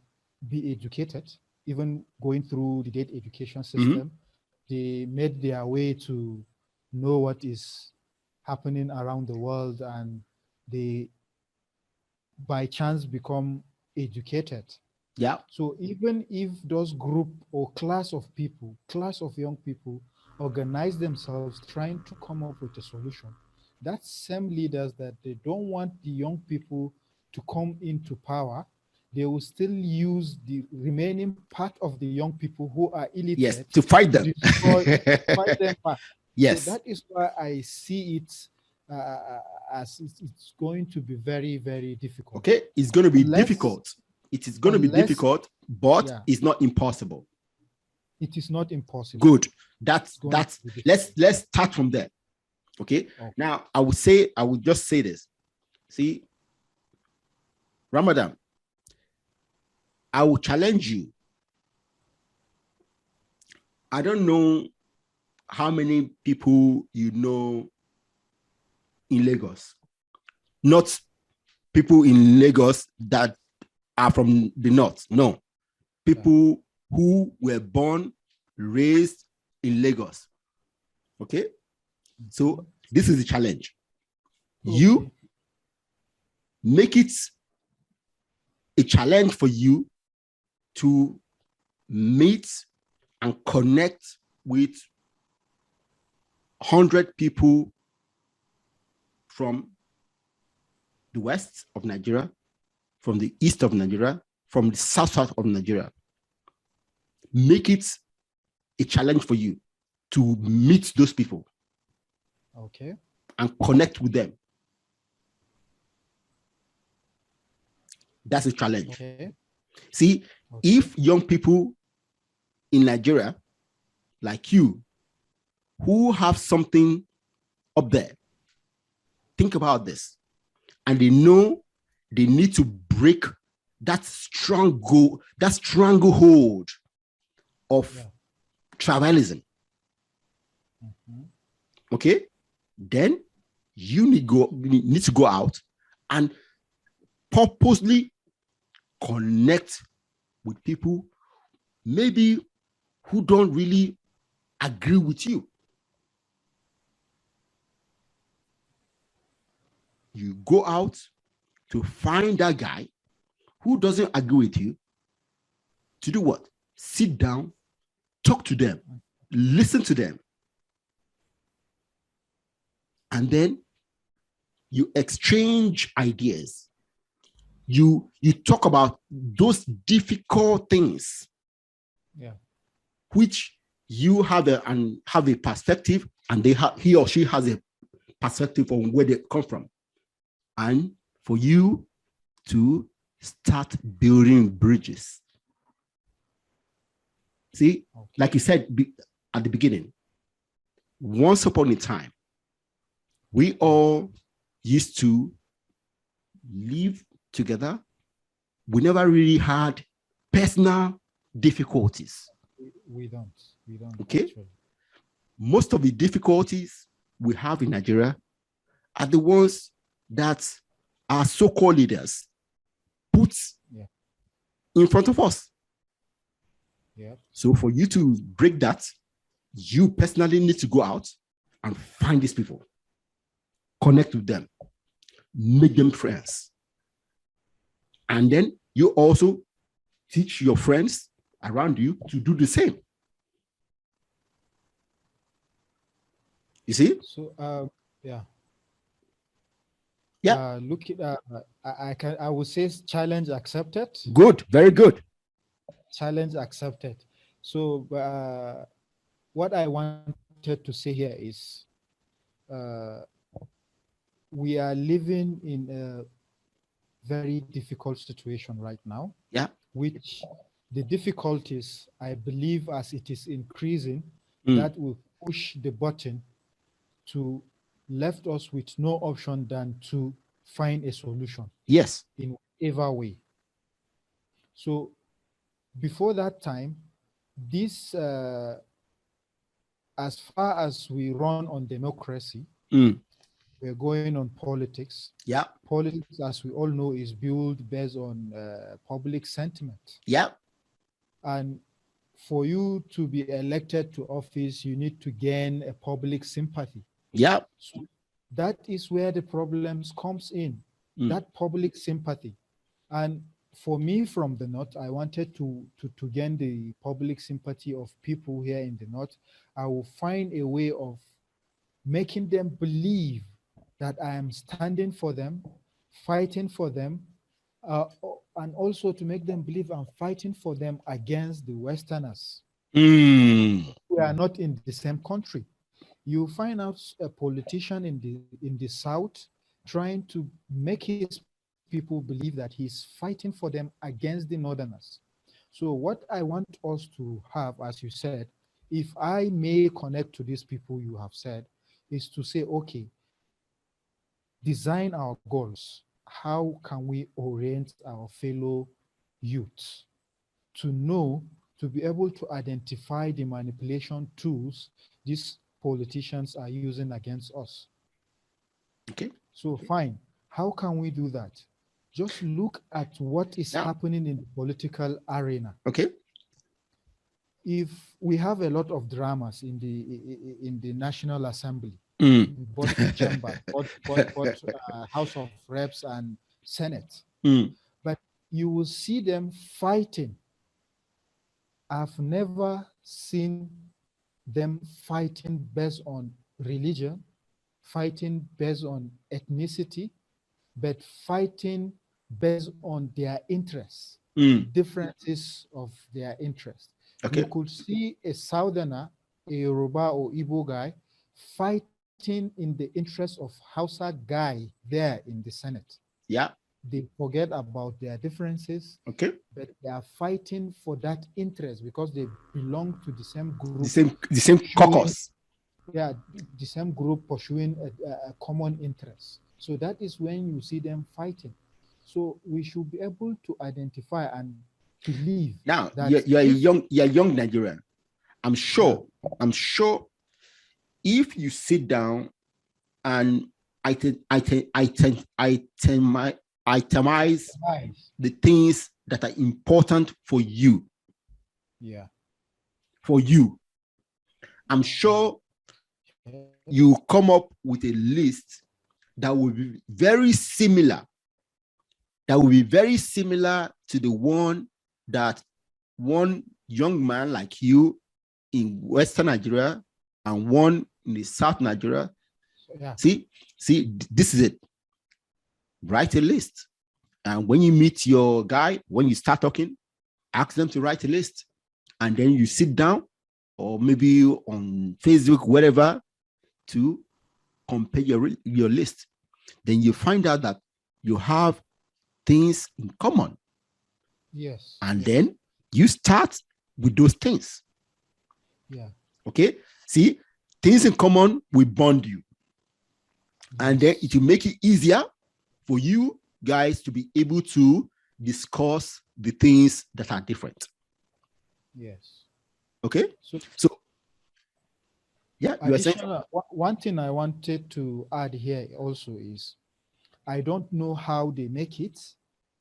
be educated, even going through the state education system, they made their way to know what is happening around the world, and they by chance become educated. Yeah. So even if those group or class of young people organize themselves trying to come up with a solution, that same leaders that they don't want the young people to come into power, they will still use the remaining part of the young people who are illiterate, yes, to fight them. fight them back. Yes. So that is why I see it as it's going to be very, very difficult. Okay, it's going to be Unless- difficult. It is going to be unless- difficult, but yeah. it's not impossible. It is not impossible. Good. That's going to be difficult. let's start from there. Okay. Now I would just say this. See, Ramadan, I will challenge you. I don't know how many people you know in Lagos. Not people in Lagos that are from the north. No. People who were born, raised in Lagos. Okay? So this is the challenge. Okay. You make it a challenge for you to meet and connect with 100 people from the west of Nigeria, from the east of Nigeria, from the south of Nigeria. Make it a challenge for you to meet those people. Okay. And connect with them. That's a challenge. Okay. See, if young people in Nigeria, like you, who have something up there, think about this, and they know they need to break that stronghold of tribalism. Okay? Then you need to go out and purposely connect with people maybe who don't really agree with you. You go out to find that guy who doesn't agree with you, to do what? Sit down, talk to them, listen to them, and then you exchange ideas. You talk about those difficult things, which you have a perspective, and he or she has a perspective on where they come from, and for you to start building bridges See, Okay. like you said at the beginning, once upon a time, we all used to live together. We never really had personal difficulties. We don't. Okay. Actually. Most of the difficulties we have in Nigeria are the ones that our so-called leaders put in front of us. Yeah. So for you to break that, you personally need to go out and find these people, connect with them, make them friends. And then you also teach your friends around you to do the same. You see? So yeah. Yeah. Look at I would say challenge accepted. Good, very good. Challenge accepted. So what I wanted to say here is we are living in a very difficult situation right now. Yeah. Which the difficulties, I believe, as it is increasing, that will push the button to left us with no option than to find a solution. Yes. In whatever way. So before that time, this as far as we run on democracy, we're going on politics. Yeah. Politics, as we all know, is built based on public sentiment. Yeah. And for you to be elected to office, you need to gain a public sympathy. Yeah. So that is where the problems comes in, that public sympathy. And for me from the North, I wanted to gain the public sympathy of people here in the North. I will find a way of making them believe that I am standing for them, fighting for them, and also to make them believe I'm fighting for them against the Westerners. We are not in the same country. You find out a politician in the South trying to make his people believe that he's fighting for them against the Northerners. So what I want us to have, as you said, if I may connect to these people you have said, is to say, okay, design our goals. How can we orient our fellow youths to know, to be able to identify the manipulation tools these politicians are using against us? Okay. So fine. How can we do that? Just look at what is happening in the political arena. Okay. If we have a lot of dramas in the National Assembly, both the chamber, both House of Reps and Senate, but you will see them fighting. I've never seen them fighting based on religion, fighting based on ethnicity, but fighting based on their interests, differences of their interests. Okay. You could see a Southerner, a Yoruba or Igbo guy, fighting in the interest of Hausa guy there in the Senate. Yeah. They forget about their differences. Okay. But they are fighting for that interest because they belong to the same group. The same caucus. Yeah, the same group pursuing a common interest. So that is when you see them fighting. So we should be able to identify and believe. Now, that you're a young Nigerian. I'm sure if you sit down and itemize the things that are important for you. Yeah. For you. I'm sure you come up with a list that will be very similar. That will be very similar to the one that one young man like you in Western Nigeria and one in the South Nigeria. Yeah. See, this is it. Write a list. And when you meet your guy, when you start talking, ask them to write a list. And then you sit down or maybe on Facebook, whatever, to compare your list. Then you find out that you have things in common. Yes. And then you start with those things. Yeah. Okay. See, things in common will bond you. And then it will make it easier for you guys to be able to discuss the things that are different. Yes. Okay. So Yeah, you were saying. one thing I wanted to add here also is, I don't know how they make it,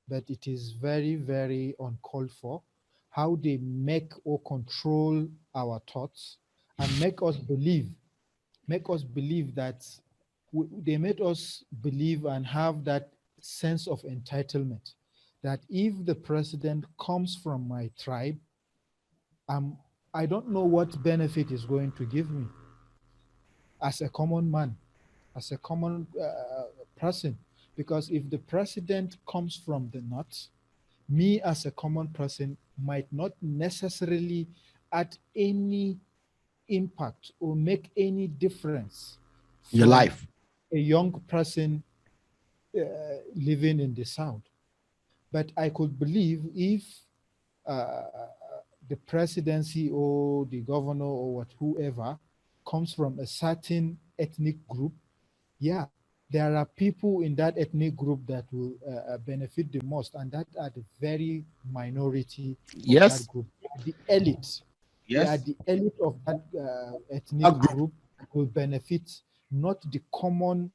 but it is very, very uncalled for, how they make or control our thoughts and make us believe that they made us believe and have that sense of entitlement, that if the president comes from my tribe, I don't know what benefit is going to give me as a common man, as a common person. Because if the president comes from the north, me as a common person might not necessarily add any impact or make any difference Your from life. a young person living in the south. But I could believe if uh, the presidency or the governor or whoever comes from a certain ethnic group, yeah, there are people in that ethnic group that will benefit the most, and that are the very minority of that Yes. group. The elite, they are Yes. the elite of that ethnic A group. group that will benefit, not the common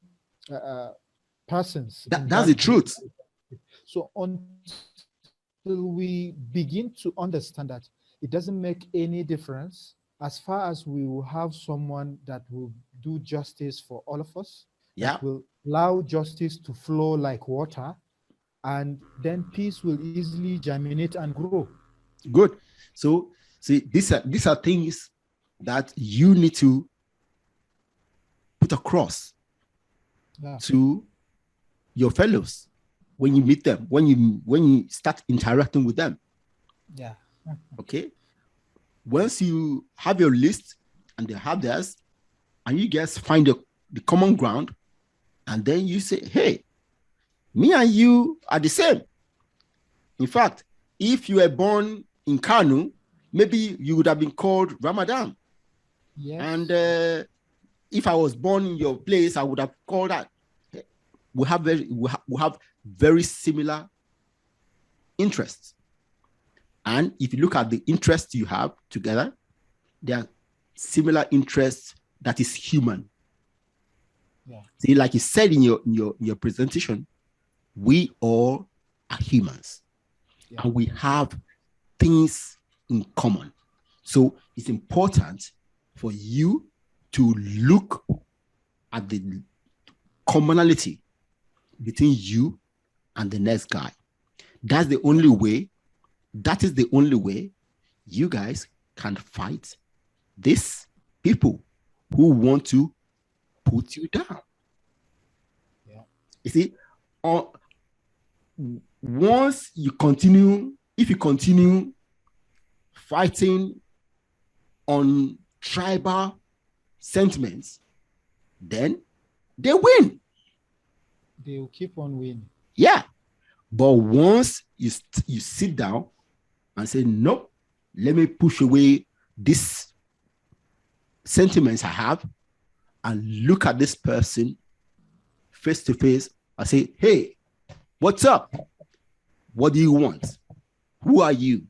persons in That's the that group. truth. So until we begin to understand that it doesn't make any difference, as far as we will have someone that will do justice for all of us, Yeah. that will allow justice to flow like water, and then peace will easily germinate and grow. Good. So see, these are things that you need to put across Yeah. to your fellows when you meet them, when you start interacting with them. Yeah. Okay. Once you have your list and they have theirs, and you guys find the common ground, and then you say, hey, me and you are the same. In fact, if you were born in Kanu, maybe you would have been called Ramadan. Yes. And if I was born in your place, I would have called that. We have very similar interests. And if you look at the interests you have together, they are similar interests that is human. Yeah. See, like you said in your presentation, we all are humans. Yeah. And we have things in common. So it's important for you to look at the commonality between you and the next guy. That is the only way you guys can fight these people who want to put you down. Yeah. You see, if you continue fighting on tribal sentiments, then they win. They will keep on winning. Yeah. But once you sit down and say, nope, let me push away these sentiments I have and look at this person face to face and say, hey, what's up? What do you want? Who are you?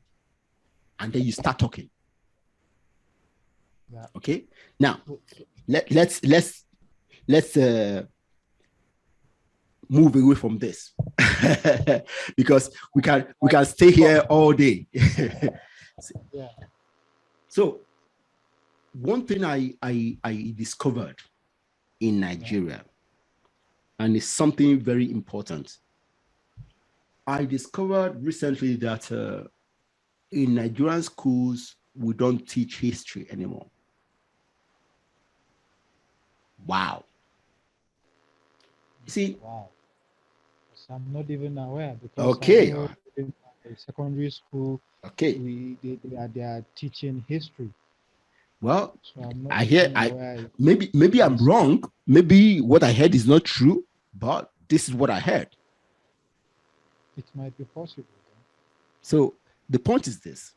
And then you start talking. Yeah. Okay. Now, let's move away from this because we can stay here all day. Yeah. So one thing I discovered in Nigeria, and it's something very important. I discovered recently that in Nigerian schools, we don't teach history anymore. Wow. See, Wow. I'm not even aware, because okay, I know in secondary school okay. they are teaching history. Well, So I'm not I hear even aware. maybe I'm wrong. Maybe what I heard is not true, but this is what I heard. It might be possible. So the point is this: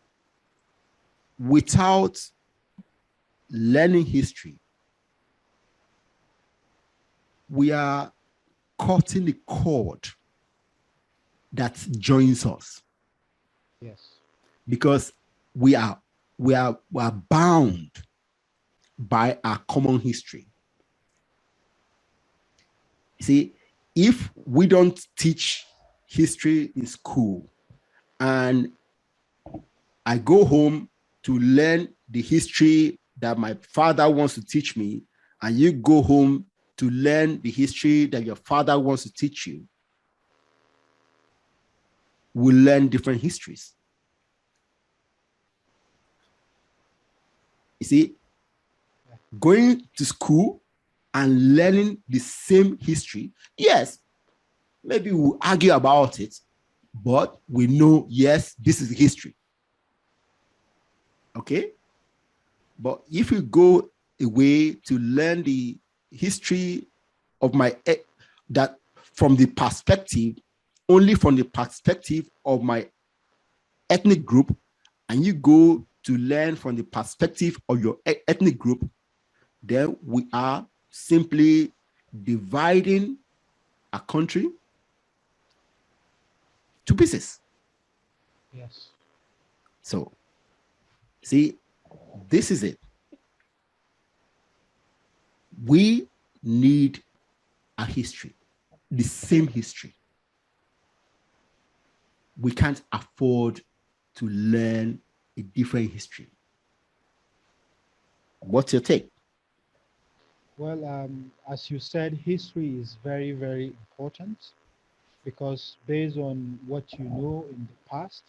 without learning history, we are cutting the cord that joins us, Yes. because we are bound by our common history. See, if we don't teach history in school, and I go home to learn the history that my father wants to teach me, and you go home to learn the history that your father wants to teach you, we learn different histories. You see, going to school and learning the same history, yes, maybe we'll argue about it, but we know, yes, this is history. Okay? But if you go away to learn the history of that from the perspective, only from the perspective of my ethnic group, and you go to learn from the perspective of your ethnic group, then we are simply dividing a country to pieces. Yes. So, see, this is it. We need a history, the same history. We can't afford to learn a different history. What's your take? Well, as you said, history is very, very important, because based on what you know in the past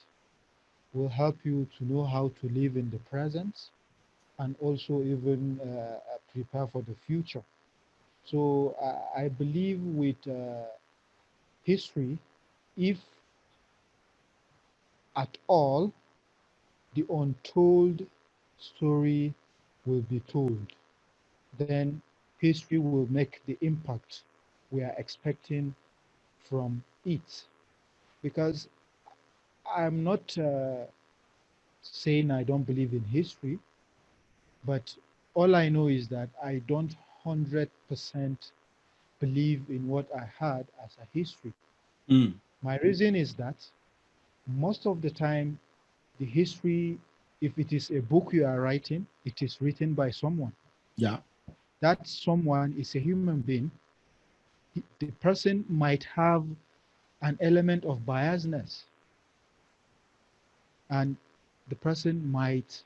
will help you to know how to live in the present, and also even prepare for the future. So I believe with history, if at all the untold story will be told, then history will make the impact we are expecting from it. Because I'm not saying I don't believe in history, but all I know is that I don't 100% believe in what I had as a history. My reason is that most of the time, the history, if it is a book you are writing, it is written by someone. Yeah. That someone is a human being. The person might have an element of biasness, and the person might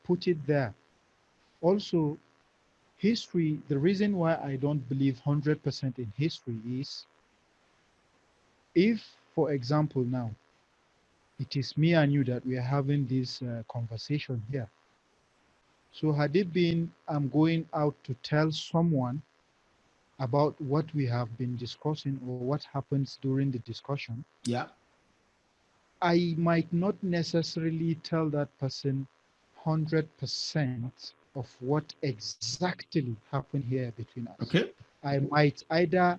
put it there. Also, history, the reason why I don't believe 100% in history is, if, for example, now it is me and you that we are having this conversation here. So had it been I'm going out to tell someone about what we have been discussing or what happens during the discussion, Yeah. I might not necessarily tell that person 100% of what exactly happened here between us. Okay. I might either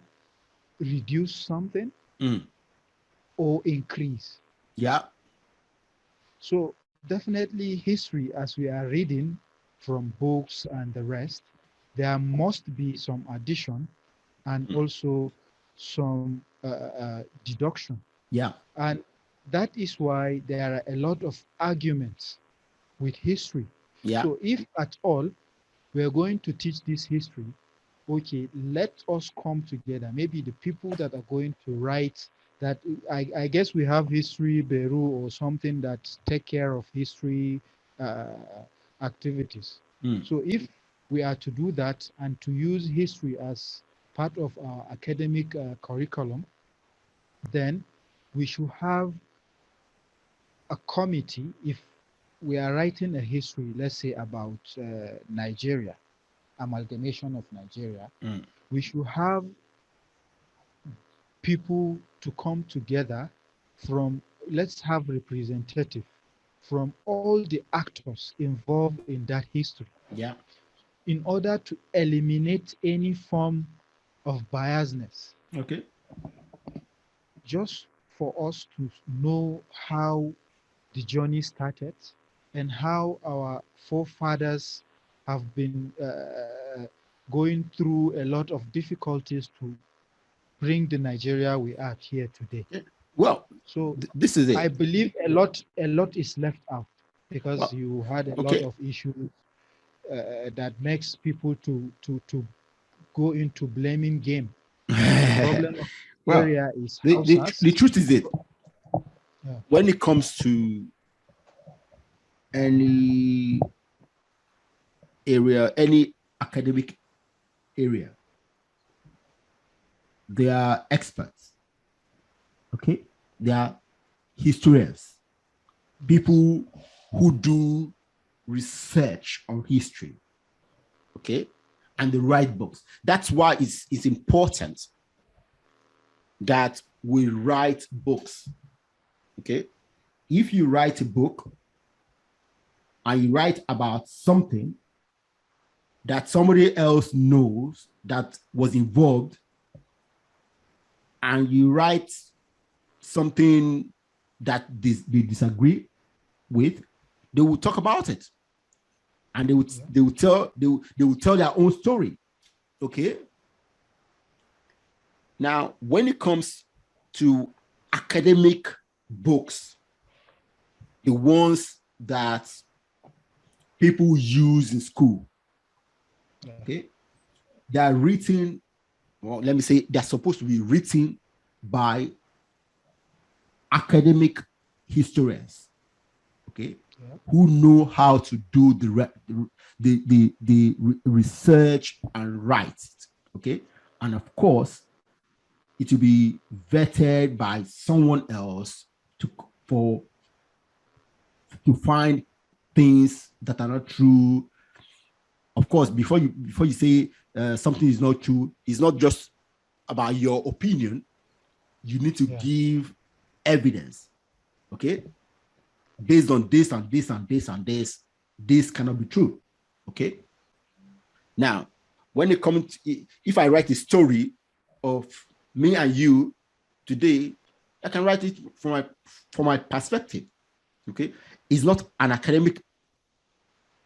reduce something or increase. Yeah. So definitely history, as we are reading from books and the rest, there must be some addition and also some deduction. Yeah. And that is why there are a lot of arguments with history. Yeah. So if at all we're going to teach this history, okay, let us come together. Maybe the people that are going to write that, I guess we have history bureau or something that take care of history uh, activities. So if we are to do that and to use history as part of our academic curriculum, then we should have a committee. If we are writing a history, let's say about Nigeria, amalgamation of Nigeria, we should have people to come together from, let's have representative from all the actors involved in that history, Yeah. in order to eliminate any form of biasness, Okay. just for us to know how the journey started, and how our forefathers have been going through a lot of difficulties to bring the Nigeria we are here today. Well, So this is I it. believe a lot is left out because Well, you had a lot okay. of issues that makes people to go into blaming game. The problem of Well, Nigeria is the Hausas. truth is it. Yeah. When it comes to any area, any academic area, they are experts. Okay, they are historians, people who do research on history. Okay, and they write books. That's why it's important that we write books. Okay, if you write a book and you write about something that somebody else knows that was involved, and you write something that they disagree with, they will talk about it, and they will tell their own story. Okay. Now, when it comes to academic books, the ones that people use in school, okay, they are written, well, let me say, they're supposed to be written by academic historians, okay, who know how to do the research and write it, okay, and of course, it will be vetted by someone else to find things that are not true. Of course, before you say something is not true, it's not just about your opinion. You need to give evidence, okay, based on this and this and this and this cannot be true, okay. Now, when it comes to, if I write a story of me and you today, I can write it from my perspective, okay. It's not an academic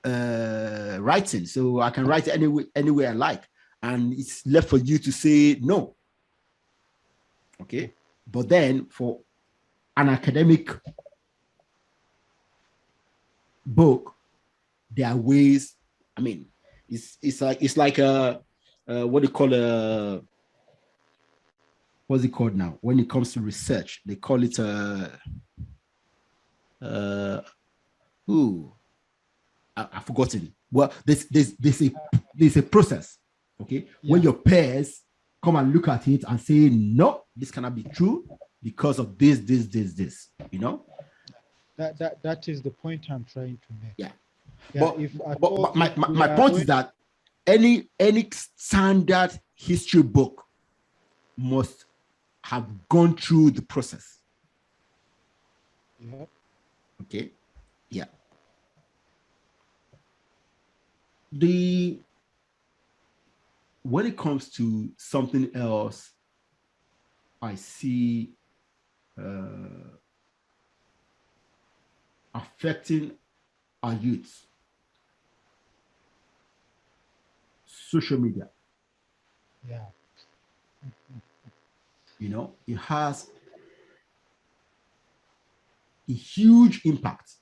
writing, so I can write it any way I like, and it's left for you to say no, okay. But then for an academic book, there are ways. I mean, it's like a what do you call a what's it called now? When it comes to research, they call it I've forgotten. Well, there's a process. Okay, when your peers come and look at it and say, no, this cannot be true because of this. You know. That is the point I'm trying to make. Yeah. But my point is that any standard history book must have gone through the process. Yeah. Okay. Yeah. When it comes to something else, I see affecting our youth. Social media. Yeah. You know, it has a huge impact.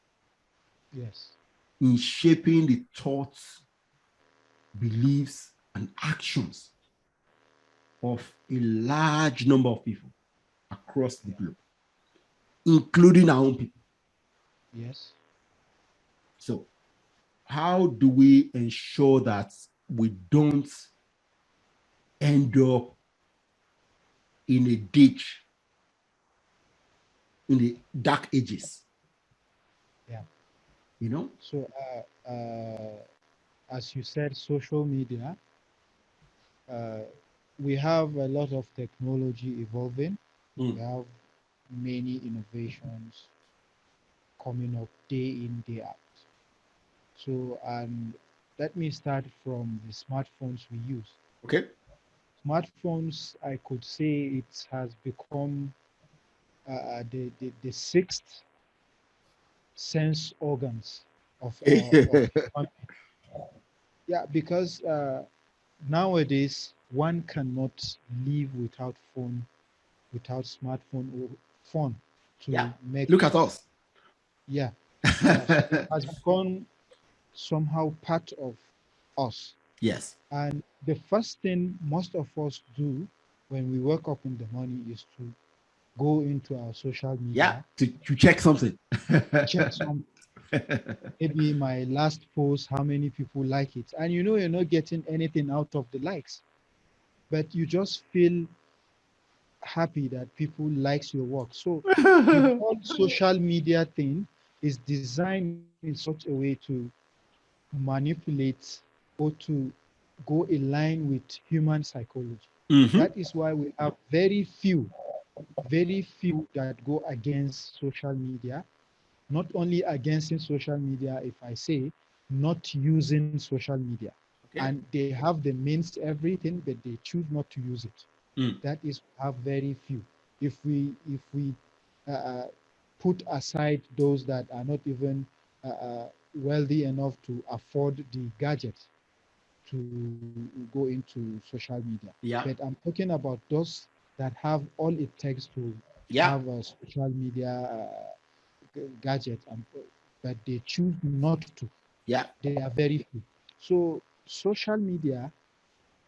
Yes. In shaping the thoughts, beliefs, and actions of a large number of people across the globe, including our own people. Yes. So, how do we ensure that we don't end up in a ditch in the dark ages? Yeah. You know? So, as you said, social media, we have a lot of technology evolving. We have many innovations coming up day in, day out. So, and let me start from the smartphones we use. Okay. Smartphones, I could say it has become the sixth sense organs of yeah, because nowadays one cannot live without phone, without smartphone or phone Yeah. to make. Look at us. Yeah, yeah. So it has become somehow part of us. Yes. And the first thing most of us do when we wake up in the morning is to go into our social Yeah. media, To check something. check some, maybe my last post, how many people like it. And you know, you're not getting anything out of the likes, but you just feel happy that people likes your work. So the whole social media thing is designed in such a way to manipulate or to go in line with human psychology. Mhm. That is why we have very few that go against social media. Not only against social media, if I say not using social media, Okay. and they have the means, everything, but they choose not to use it. Mm. That is have very few. If we uh, put aside those that are not even wealthy enough to afford the gadgets to go into social media. Yeah. But I'm talking about those that have all it takes to Yeah. have a social media gadget, but they choose not to. Yeah. They are very few. So social media,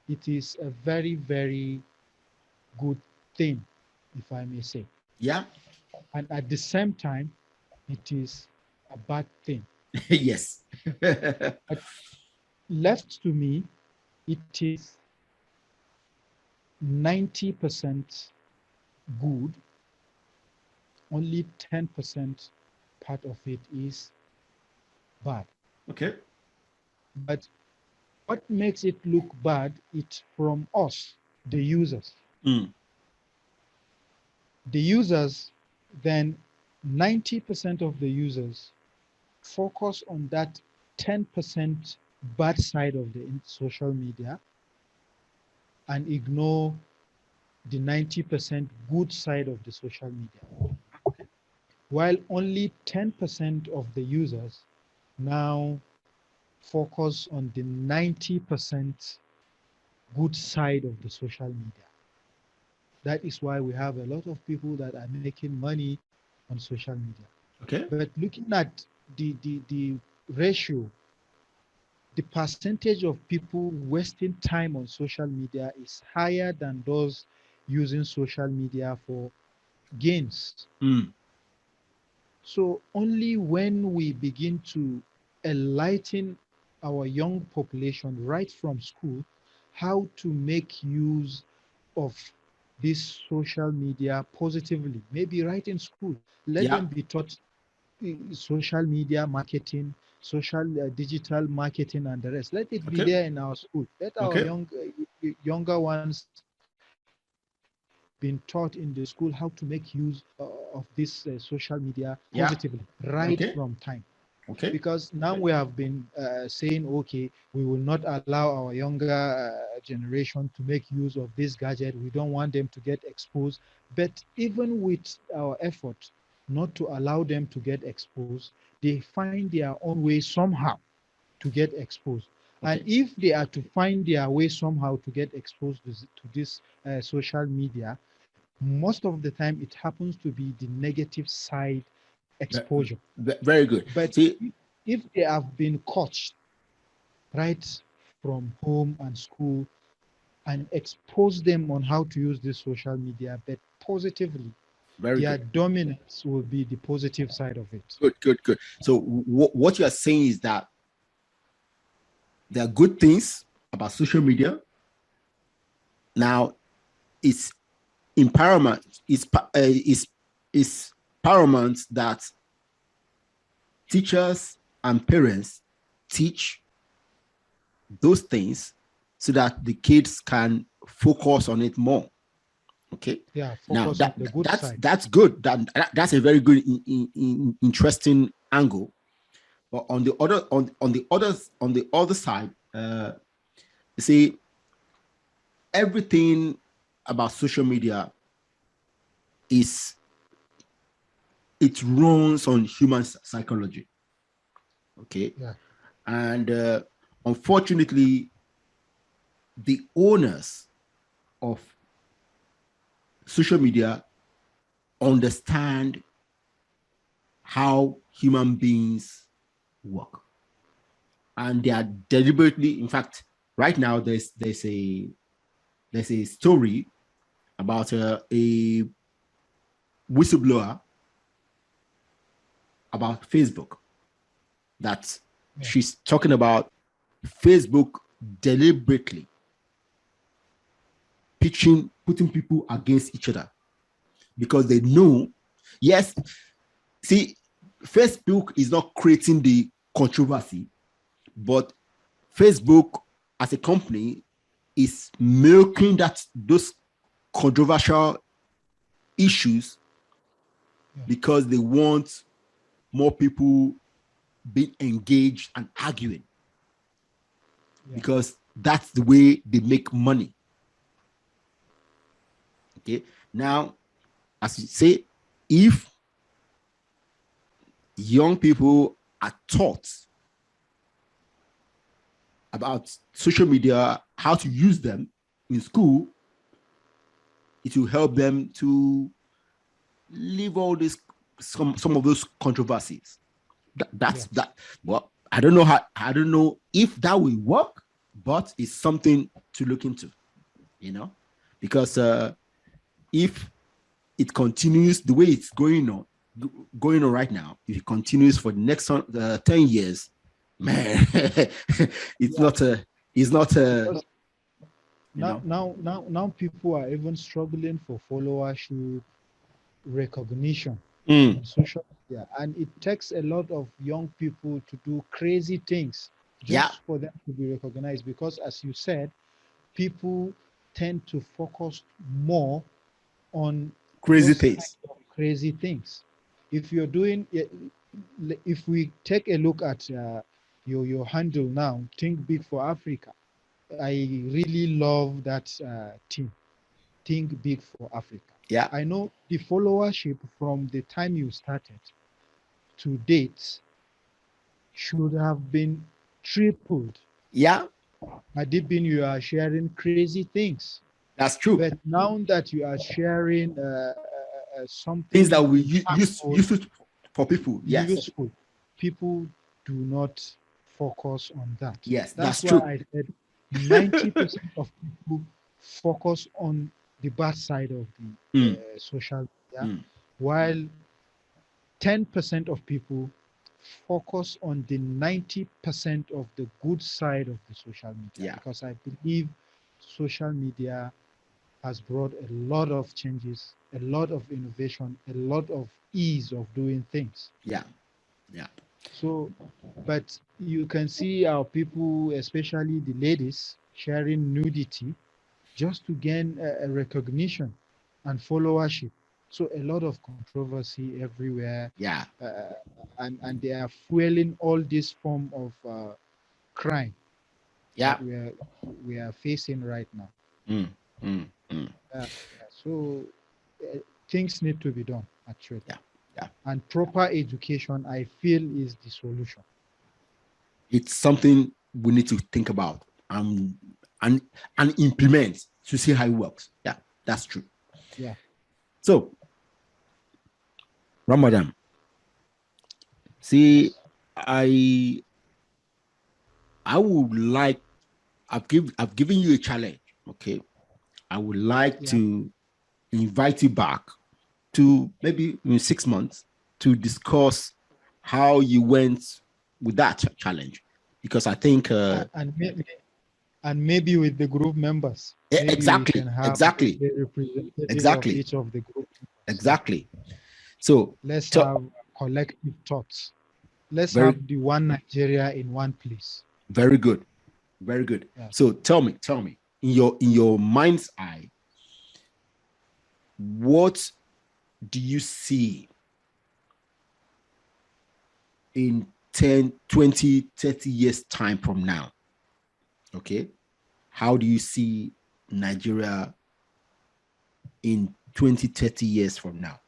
it is a very, very good thing, if I may say. Yeah. And at the same time, it is a bad thing. Yes. But left to me, it is 90% good, only 10% part of it is bad. Okay. But what makes it look bad, it's from us, the users. Mm. The users, then 90% of the users focus on that 10% bad side of the social media and ignore the 90% good side of the social media. While only 10% of the users now focus on the 90% good side of the social media. That is why we have a lot of people that are making money on social media. Okay. But looking at the ratio, the percentage of people wasting time on social media is higher than those using social media for gains. Mm. So only when we begin to enlighten our young population right from school how to make use of this social media positively, maybe right in school, let Yeah. them be taught social media marketing, social digital marketing, and the rest. Let it be Okay. there in our school. Let our Okay. younger ones been taught in the school how to make use of this social media positively Yeah. right from Okay. time. Okay. Because now we have been saying, okay, we will not allow our younger generation to make use of this gadget. We don't want them to get exposed. But even with our effort not to allow them to get exposed, they find their own way somehow to get exposed. And Okay. if they are to find their way somehow to get exposed to this social media, most of the time it happens to be the negative side exposure. Very good. But See, if they have been coached right from home and school and expose them on how to use this social media, but positively, very their good. dominance will be the positive side of it. Good. Good. Good. So what you are saying is that there are good things about social media. Now, it's paramount. It's paramount that teachers and parents teach those things so that the kids can focus on it more. Okay. Yeah, Now focus on the good side. that's good. That's a very good, interesting angle. But on the other side, you see, everything about social media is it runs on human psychology. Okay. Yeah. And unfortunately, the owners of social media understand how human beings work. And they are deliberately, in fact, right now there's a story about a whistleblower about Facebook that Yeah. she's talking about Facebook deliberately putting people against each other because they know, yes, see, Facebook is not creating the controversy, but Facebook as a company is milking those controversial issues because they want more people being engaged and arguing because that's the way they make money. Okay. Now, as you say, if young people are taught about social media, how to use them in school, it will help them to leave all this some of those controversies. That's that. Well, I don't know if that will work, but it's something to look into, because if it continues the way it's going on right now, if it continues for the next 10 years, man, it's not now people are even struggling for followership, recognition Mm. on social media, and it takes a lot of young people to do crazy things just for them to be recognized, because as you said, people tend to focus more on Crazy those things. kinds of crazy things. If you're doing, if we take a look at your handle now, Think Big for Africa, I really love that team, Think Big for Africa. Yeah. I know the followership from the time you started to date should have been tripled. Yeah. Had it been you are sharing crazy things. That's true. But now that you are sharing something Things that we impactful, use it for people. Yes. useful, people do not focus on that. Yes, That's that's why true. I said 90% of people focus on the bad side of the Mm. social media, while 10% of people focus on the 90% of the good side of the social media. Yeah. Because I believe social media has brought a lot of changes, a lot of innovation, a lot of ease of doing things. Yeah. Yeah. So, but you can see our people, especially the ladies, sharing nudity just to gain a recognition and followership. So a lot of controversy everywhere. Yeah. And they are fueling all this form of crime Yeah. that we are facing right now. Mm. Mm. Mm. So things need to be done actually. Yeah. Yeah. And proper education, I feel, is the solution. It's something we need to think about and implement to see how it works. Yeah, that's true. Yeah. So, Ramadan, see, I would like, I've given you a challenge. Okay, I would like to invite you back to maybe in 6 months to discuss how you went with that challenge, because I think and maybe with the group members, maybe exactly, we can have exactly, the representative exactly, of each of the group members. exactly. So let's have collective thoughts. Let's have the one Nigeria in one place. Very good, very good. Yeah. So tell me, in your mind's eye, what do you see in 10, 20, 30 years time from now? Okay. How do you see Nigeria in 20, 30 years from now?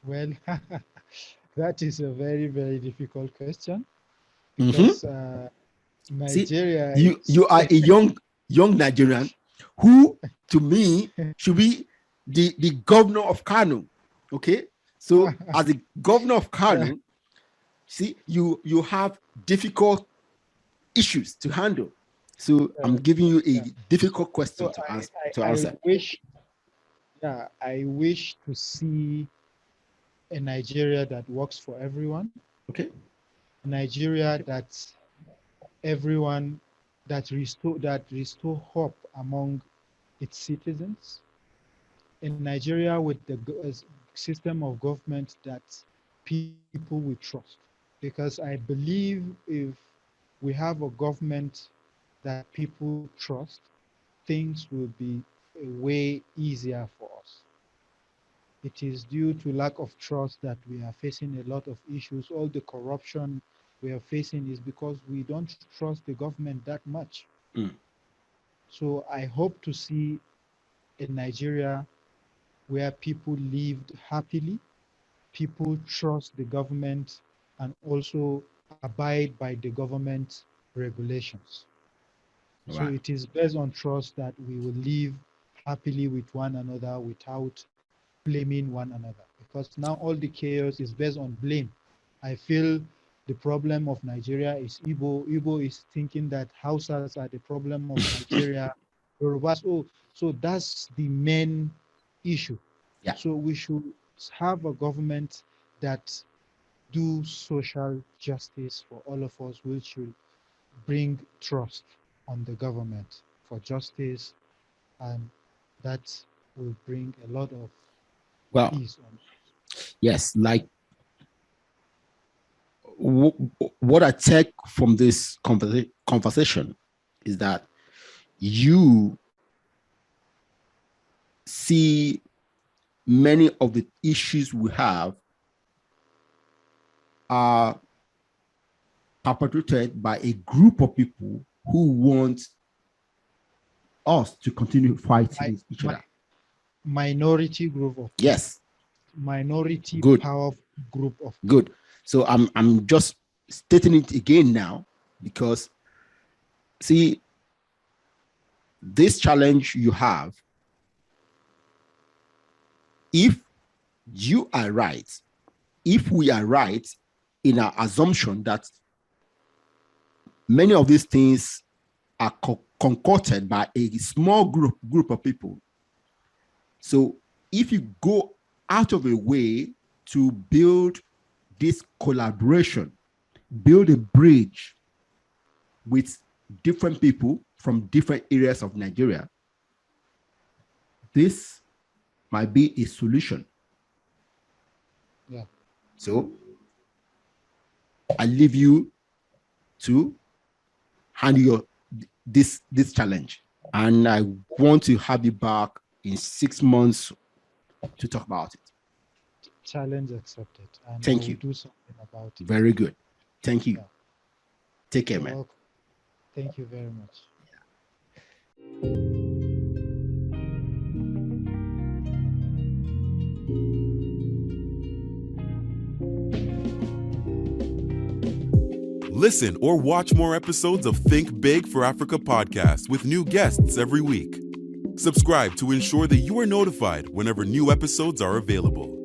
Well, That is a very, very difficult question Mhm. because See, Nigeria you are a young Nigerian who, to me, should be the governor of Kano. Okay, so as the governor of Kano, see, you have difficult issues to handle. So I'm giving you a difficult question So to answer. I wish to see a Nigeria that works for everyone, Okay. a Nigeria that everyone that restore hope among its citizens, a Nigeria with the system of government that people will trust. Because I believe if we have a government that people trust, things will be way easier for us. It is due to lack of trust that we are facing a lot of issues. All the corruption we are facing is because we don't trust the government that much. Mm. So I hope to see a Nigeria where people lived happily, people trust the government, and also abide by the government regulations. So Right. it is based on trust that we will live happily with one another without blaming one another. Because now all the chaos is based on blame. I feel the problem of Nigeria is Igbo. Igbo is thinking that Hausas are the problem of Nigeria. Yorubas, so that's the main issue. Yeah. So we should have a government that do social justice for all of us, which will bring trust on the government for justice, and that will bring a lot of Well, ease on. yes, like what I take from this conversation is that you see many of the issues we have are perpetrated by a group of people who want us to continue fighting each other. Minority group of Yes. minority Good. powerful group of Good. So I'm just stating it again now because see, this challenge you have, if you are right, if we are right in our assumption that many of these things are concocted by a small group of people. So if you go out of a way to build this collaboration, build a bridge with different people from different areas of Nigeria, this might be a solution. Yeah. So I leave you to handle this challenge, and I want to have you back in 6 months to talk about it. Challenge accepted, and Thank I will you. do something about it. Very good. Thank you. Yeah. Take care, You're man. welcome. Thank you very much. Listen or watch more episodes of Think Big for Africa podcast with new guests every week. Subscribe to ensure that you are notified whenever new episodes are available.